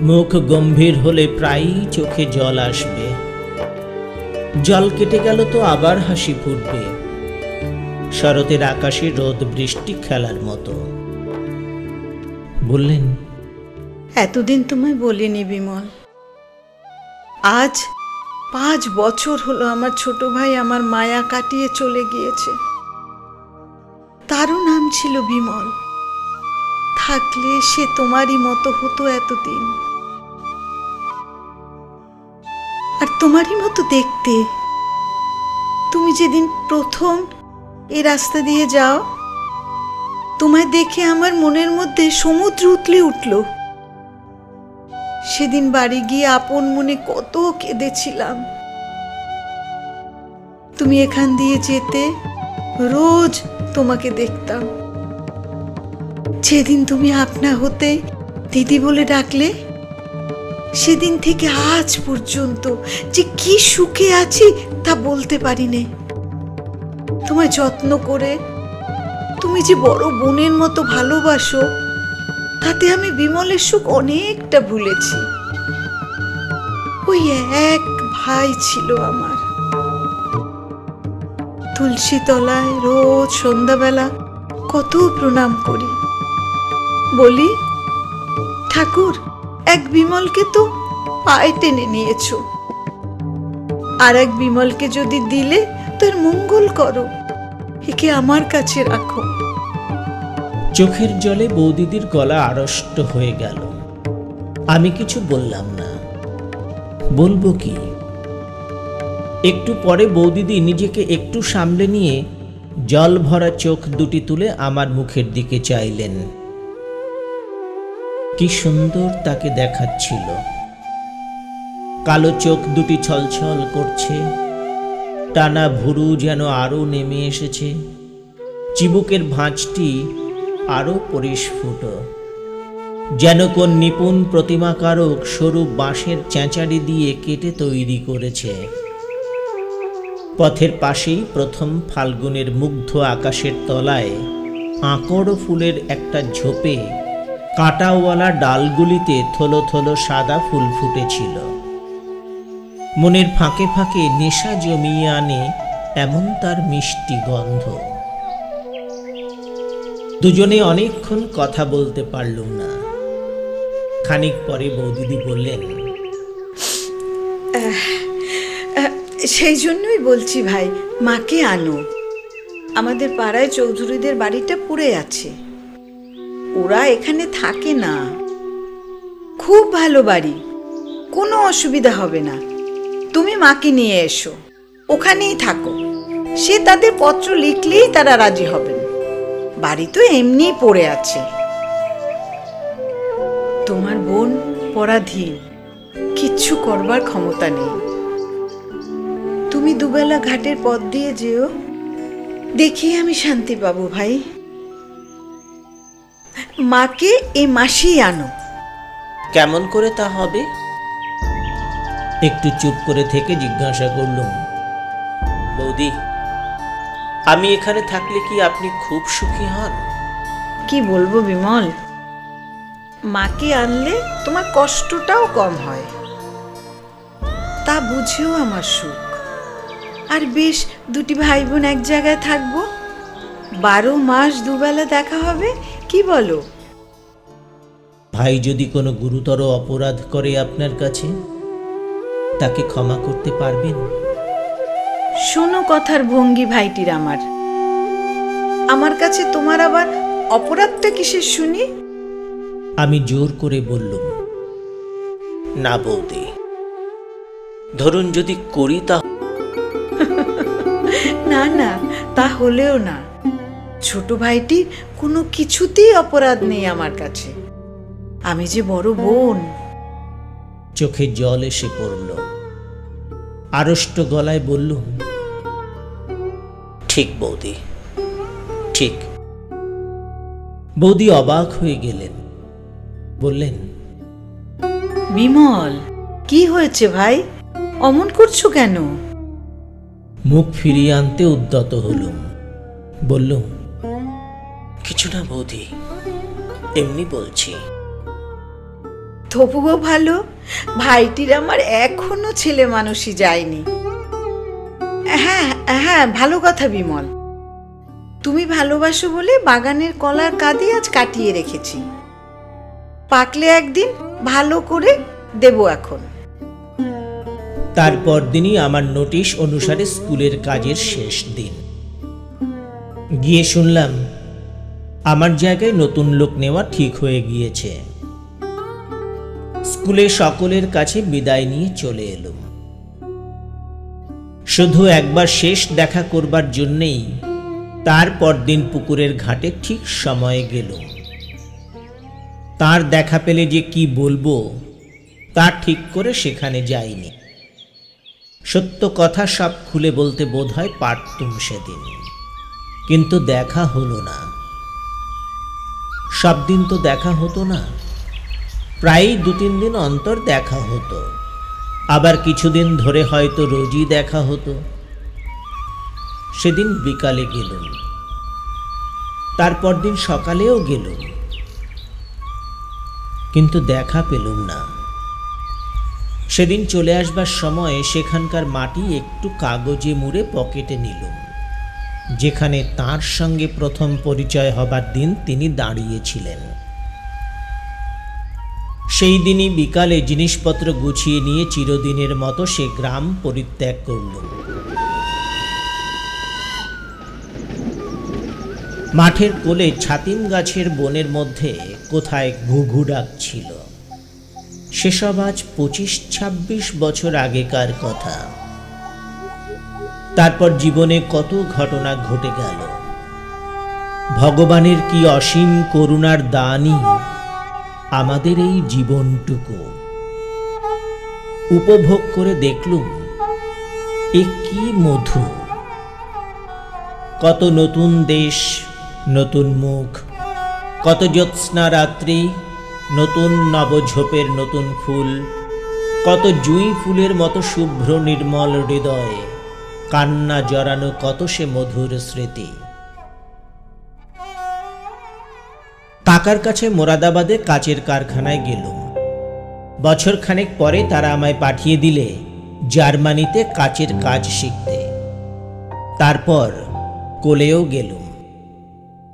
মুখ গম্ভীর হলে প্রায়ই চোখে জল আসবে। জল কেটে গেল তো আবার হাসি ফুটবে, শরতের আকাশে রোদ বৃষ্টি খেলার মতো। বললেন, এতদিন তোমায় বলিনি বিমল। আজ 5 বছর হলো আমার ছোট ভাই আমার মায়া কাটিয়ে চলে গিয়েছে। তারও নাম ছিল বিমল। থাকলে সে তোমারই মতো হতো এতদিন। তোমারই মতো দেখতে। তুমি যেদিন প্রথম এই রাস্তা দিয়ে যাও, তোমায় দেখে আমার মনের মধ্যে সমুদ্র উথলে উঠল। সেদিন বাড়ি গিয়ে আপন মনে কত কেঁদেছিলাম। তুমি এখান দিয়ে যেতে, রোজ তোমাকে দেখতাম। যেদিন তুমি আপনা হতে দিদি বলে ডাকলে, সেদিন থেকে আজ পর্যন্ত যে কি সুখে আছি তা বলতে পারি নে। তোমায় যত্ন করে তুমি যে বড় বোনের মতো ভালোবাসো, তাতে আমি বিমলের সুখ অনেকটা ভুলেছি। ওই এক ভাই ছিল আমার। তুলসী তলায় রোজ সন্ধ্যাবেলা কত প্রণাম করি, বলি, ঠাকুর, এক বিমলকে তো পায়ে টেনে নিয়েছ, আর এক বিমলকে যদি দিলে তোর মঙ্গল করো, একে আমার কাছে রাখো। চোখের জলে বৌদিদির গলা আড়ষ্ট হয়ে গেল। আমি কিছু বললাম না। বলবো কি? একটু পরে বৌদিদি নিজেকে একটু সামলে নিয়ে জল ভরা চোখ দুটি তুলে আমার মুখের দিকে চাইলেন। কি সুন্দর তাকে দেখাচ্ছিল। কালো চোখ দুটি ছলছল করছে, টানা ভুরু যেন আরো নেমে এসেছে, চিবুকের ভাঁজটি আরো পরিস্ফুট, যেন কোন নিপুণ প্রতিমাকারক সরু বাঁশের চেঁচাড়ি দিয়ে কেটে তৈরি করেছে। পথের পাশেই প্রথম ফাল্গুনের মুগ্ধ আকাশের তলায় আঁকড় ফুলের একটা ঝোপে কাঁটাওয়ালা ডালগুলিতে থলো থলো সাদা ফুল ফুটেছিল। মনের ফাঁকে ফাঁকে নেশা জমিয়ে আনে এমন তার মিষ্টি গন্ধ। দুজনে অনেকক্ষণ কথা বলতে পারলুম না। খানিক পরে বৌদিদি বললেন, সেই জন্যই বলছি ভাই, মাকে আনো। আমাদের পাড়ায় চৌধুরীদের বাড়িটা পড়ে আছে, ওরা এখানে থাকে না। খুব ভালো বাড়ি, কোনো অসুবিধা হবে না। তুমি মাকে নিয়ে এসো, ওখানেই থাকো। সে তাদের পত্র লিখলেই তারা রাজি হবেন। বাড়ি তো এমনিই পড়ে আছে। তোমার বোন পরাধীন, কিচ্ছু করবার ক্ষমতা নেই। তুমি দুবেলা ঘাটের পথ দিয়ে যেও, দেখি আমি শান্তি পাবো ভাই। মাকে এই মাসেই আনো। কেমন করে তা হবে? একটু চুপ করে থেকে জিজ্ঞাসা করলুম, বৌদি, আমি এখানে থাকলে কি আপনি খুব সুখী হন? কি বলবো বিমল, মাকে আনলে তোমার কষ্টটাও কম হয়, তা বুঝেও আমার সুখ। আর বেশ দুটি ভাই বোন এক জায়গায় থাকবো, 12 মাস দুবেলা দেখা হবে, কি বলো? ভাই যদি কোনো গুরুতর অপরাধ করে আপনার কাছে, তাকে ক্ষমা করতে পারবেন? শোনো কথার ভঙ্গি ভাইটির আমার কাছে তোমার আবার অপরাধটা কিসের শুনি? আমি জোর করে বললুম, না বৌদি, ধরুন যদি করি তা। না না, তা হলেও না। ছোট ভাইটির কোনো কিছুতেই অপরাধ নেই আমার কাছে। আমি যে বড় বোন। চোখে জল এসে পড়ল। আড়ষ্ট গলায় বললুম, ঠিক বৌদি, ঠিক। বৌদি অবাক হয়ে গেলেন, বললেন, বিমল, কি হয়েছে ভাই? অমন করছো কেন? মুখ ফিরিয়ে আনতে উদ্যত হলুম। বললুম, কিছু না বৌদি, এমনি বলছি। তবুও ভালো, ভাইটির আমার এখনো ছেলে মানুষই যায়নি। হ্যাঁ হ্যাঁ, ভালো কথা বিমল। তুমি ভালোবাসো বলে বাগানের কলার কাঁদি আজ কাটিয়ে রেখেছি। পাকলে একদিন ভালো করে দেব এখন। তারপর দিনই আমার নোটিশ অনুসারে স্কুলের কাজের শেষ দিন। গিয়ে শুনলাম আমার জায়গায় নতুন লোক নেওয়া ঠিক হয়ে গিয়েছে। স্কুলে সকলের কাছে বিদায় নিয়ে চলে এলুম। শুধু একবার শেষ দেখা করবার জন্যেই তার পরদিন পুকুরের ঘাটে ঠিক সময়ে গেল। তার দেখা পেলে যে কি বলবো তা ঠিক করে সেখানে যাইনি। সত্য কথা সব খুলে বলতে বোধহয় পারতুম সেদিন, কিন্তু দেখা হলো না। সব দিন তো দেখা হতো না, প্রায় 2-3 দিন অন্তর দেখা হতো, আবার কিছুদিন ধরে হয়তো রোজই দেখা হতো। সেদিন বিকালে গেলুম, তারপর দিন সকালেও গেলুম, কিন্তু দেখা পেলুম না। সেদিন চলে আসবার সময় সেখানকার মাটি একটু কাগজে মুড়ে পকেটে নিলুম, যেখানে তার সঙ্গে প্রথম পরিচয় হবার দিন তিনি দাঁড়িয়েছিলেন। সেই দিনই বিকালে জিনিসপত্র গুছিয়ে নিয়ে চিরদিনের মতো সে গ্রাম পরিত্যাগ করলুম। মাঠের কোলে ছাতিম গাছের বনের মধ্যে কোথায় ঘুঘু ডাকছিল। সেসব আজ 25-26 বছর আগেকার কথা। তারপর জীবনে কত ঘটনা ঘটে গেল। ভগবানের কি অসীম করুণার দানই আমাদের এই জীবনটুকু। উপভোগ করে দেখলুম এ কি মধু। কত নতুন দেশ, নতুন মুখ, কত জ্যোৎস্না রাত্রি, নতুন নবঝোপের নতুন ফুল, কত জুঁই ফুলের মতো শুভ্র নির্মল হৃদয়, কান্না জড়ানো কত সে মধুর স্মৃতি। কাকার কাছে মোরাদাবাদে কাচের কারখানায় গেলুম। বছরখানেক পরে তারা আমায় পাঠিয়ে দিলে জার্মানিতে কাচের কাজ শিখতে। তারপর কোলেও গেলুম,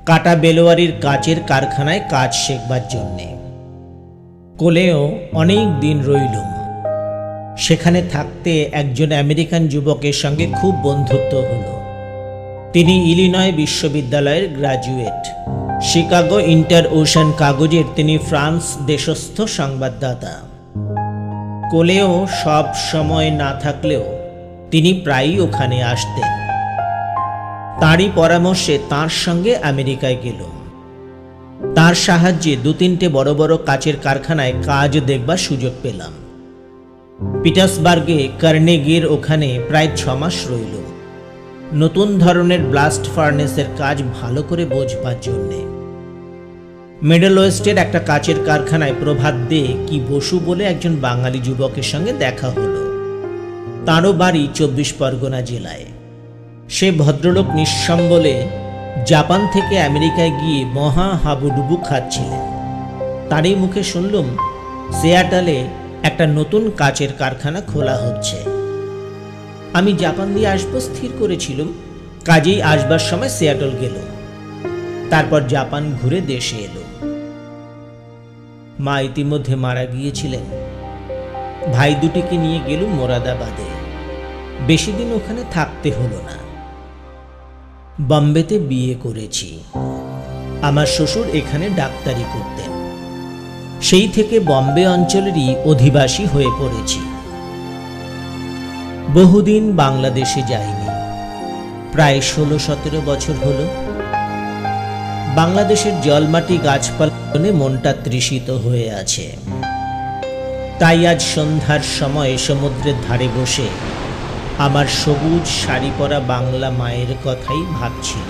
কাটা বেলোয়ারির কাচের কারখানায় কাজ শেখবার জন্যে। কোলেও অনেক দিন রইলুম। সেখানে থাকতে একজন আমেরিকান যুবকের সঙ্গে খুব বন্ধুত্ব হলো। তিনি ইলিনয় বিশ্ববিদ্যালয়ের গ্রাজুয়েট। শিকাগো ইন্টার ওশান কাগজের তিনি ফ্রান্স দেশস্থ সংবাদদাতা। কোলেও সব সময় না থাকলেও তিনি প্রায়ই ওখানে আসতেন। তাঁরই পরামর্শে তাঁর সঙ্গে আমেরিকায় গেলুম। তার সাহায্যে 2-3টে বড় বড় কাচের কারখানায় কাজ দেখবার সুযোগ পেলাম। পিটার্সবার্গে কার্নেগির ওখানে প্রায় 6 মাস রইল, নতুন ধরনের ব্লাস্ট ফার্নেসের কাজ ভালো করে বোঝবার জন্যে। মিডল ওয়েস্টের একটা কাচের কারখানায় প্রভাত দে কি বসু বলে একজন বাঙালি যুবকের সঙ্গে দেখা হলো। তাঁরও বাড়ি 24 পরগনা জেলায়। সে ভদ্রলোক নিঃসম্বলে জাপান থেকে আমেরিকায় গিয়ে মহা হাবুডুবু খাচ্ছিলেন। তারই মুখে শুনলুম সিয়াটলে একটা নতুন কাচের কারখানা খোলা হচ্ছে। আমি জাপান দিয়ে আসবো স্থির করেছিলাম, কাজেই আসবার সময় সিয়াটল গেল। তারপর জাপান ঘুরে দেশে এলো। মা ইতিমধ্যে মারা গিয়েছিলেন। ভাই দুটিকে নিয়ে গেলুম মোরাদাবাদে। বেশি দিন ওখানে থাকতে হলো না। বম্বেতে বিয়ে করেছি। আমার শ্বশুর এখানে ডাক্তারি করতেন। সেই থেকে বম্বে অঞ্চলেরই অধিবাসী হয়ে পড়েছি। বহুদিন বাংলাদেশে যাইনি, প্রায় 16-17 বছর হলো। বাংলাদেশের জলমাটি গাছপালা মনটা তৃষিত হয়ে আছে। তাই আজ সন্ধ্যার সময় সমুদ্রের ধারে বসে আমার সবুজ শাড়ি পরা বাংলা মায়ের কথাই ভাবছিল।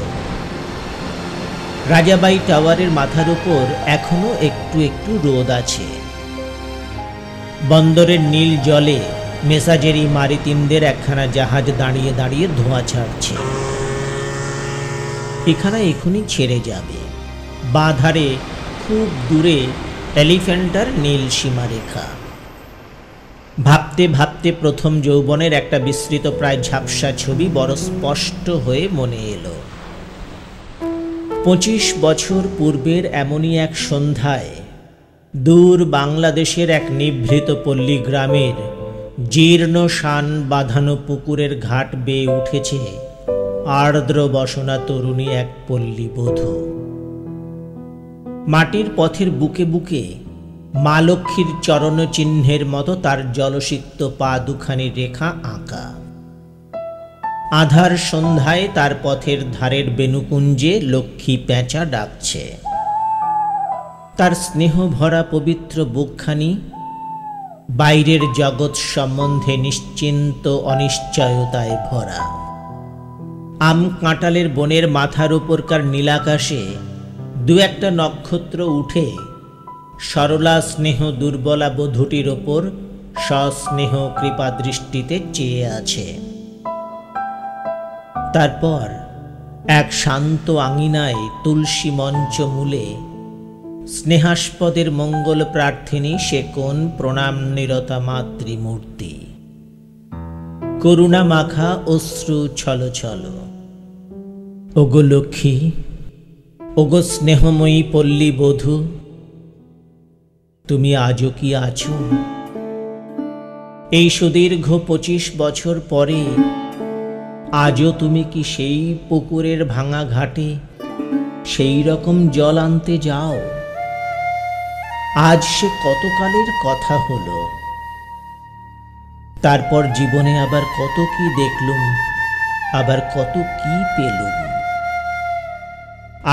রাজাবাই টাওয়ারের মাথার উপর এখনো একটু একটু রোদ আছে। বন্দরের নীল জলে মেসাজেরি মারিতিমদের একখানা জাহাজ দাঁড়িয়ে দাঁড়িয়ে ধোঁয়া ছাড়ছে। এখানে এখনই ছেড়ে যাবে। বাঁ ধারে খুব দূরে এলিফ্যান্টার নীল সীমারেখা। ভাবতে ভাবতে প্রথম যৌবনের একটা বিস্তৃত প্রায় ঝাপসা ছবি বড় স্পষ্ট হয়ে মনে এলো। 25 বছর পূর্বের এমনই এক সন্ধ্যায় দূর বাংলাদেশের এক নিভৃত পল্লী গ্রামের জীর্ণ শান বাঁধানো পুকুরের ঘাট বেয়ে উঠেছে আর্দ্র বসনা তরুণী এক পল্লী বধূ। মাটির পথের বুকে বুকে মা লক্ষ্মীর চরণ চিহ্নের মতো তার জলসিক্ত পা দুখানি রেখা আঁকা। আধার সন্ধ্যায় তার পথের ধারের বেনুকুঞ্জে লক্ষ্মী পেঁচা ডাকছে। তার স্নেহ ভরা পবিত্র বুকখানি বাইরের জগৎ সম্বন্ধে নিশ্চিন্ত অনিশ্চয়তায় ভরা। আম কাঁঠালের বনের মাথার উপরকার নীলাকাশে দু একটা নক্ষত্র উঠে সরলা স্নেহ দুর্বলা বধূটির ওপর সস্নেহ কৃপা দৃষ্টিতে চেয়ে আছে। তারপর এক শান্ত আঙিনায় তুলসী মঞ্চ মূলে স্নেহাস্পদের মঙ্গল প্রার্থিনী সে কোন প্রণাম নিরতা মাতৃমূর্তি। করুণা মাখা অশ্রু ছল ছল। ওগো লক্ষ্মী, ওগো স্নেহময়ী পল্লী বধূ, তুমি আজও কি আছো? এই সুদীর্ঘ 25 বছর পরে আজও তুমি কি সেই পুকুরের ভাঙা ঘাটে সেই রকম জল আনতে যাও? আজ সে কতকালের কথা হলো। তারপর জীবনে আবার কত কি দেখলুম, আবার কত কি পেলুম।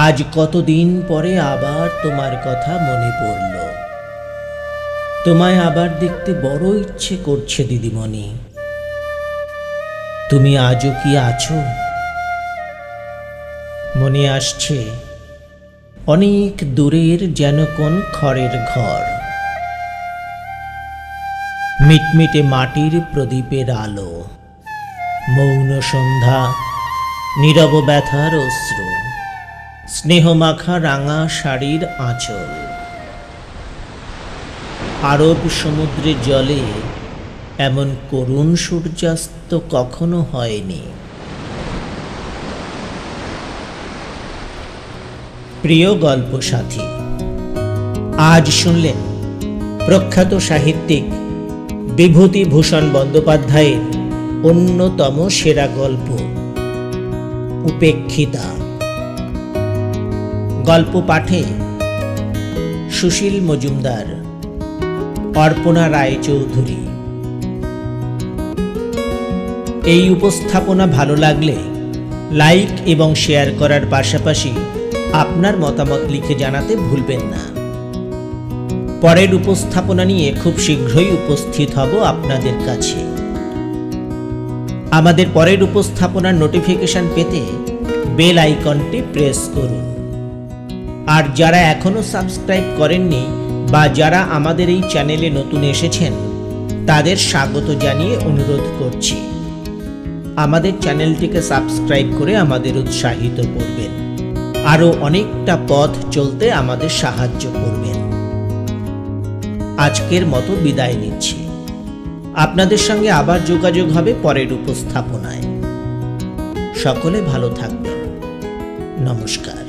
আজ কতদিন পরে আবার তোমার কথা মনে পড়ল। তোমায় আবার দেখতে বড় ইচ্ছে করছে দিদিমণি। তুমি আজও কি আছো? মনে আসছে অনেক দূরের যেন কোন খড়ের ঘর, মিটমিটে মাটির প্রদীপের আলো, মৌন সন্ধ্যা, নীরব ব্যথার অশ্রু, স্নেহমাখা রাঙা শাড়ির আঁচল। আরব সমুদ্রের জলে এমন করুণ সূর্যাস্ত কখনো হয়নি। প্রিয় গল্প সাথী, আজ শুনলেন প্রখ্যাত সাহিত্যিক বিভূতিভূষণ বন্দ্যোপাধ্যায়ের অন্যতম সেরা গল্প উপেক্ষিতা। গল্প পাঠে সুশীল মজুমদার, অর্পণা রায়চৌধুরী। এই উপস্থাপনা ভালো লাগলে লাইক এবং শেয়ার করার পাশাপাশি আপনার মতামত লিখে জানাতে ভুলবেন না। পরের উপস্থাপনা নিয়ে খুব শীঘ্রই উপস্থিত হব আপনাদের কাছে। আমাদের পরের উপস্থাপনার নোটিফিকেশন পেতে বেল আইকনটি প্রেস করুন। আর যারা এখনো সাবস্ক্রাইব করেননি বা যারা আমাদের এই চ্যানেলে নতুন এসেছেন তাদের স্বাগত জানিয়ে অনুরোধ করছি, আমাদের চ্যানেলটিকে সাবস্ক্রাইব করে আমাদের উৎসাহিত করবেন, আরও অনেকটা পথ চলতে আমাদের সাহায্য করবেন। আজকের মতো বিদায় নিচ্ছি। আপনাদের সঙ্গে আবার যোগাযোগ হবে পরের উপস্থাপনায়। সকলে ভালো থাকবেন। নমস্কার।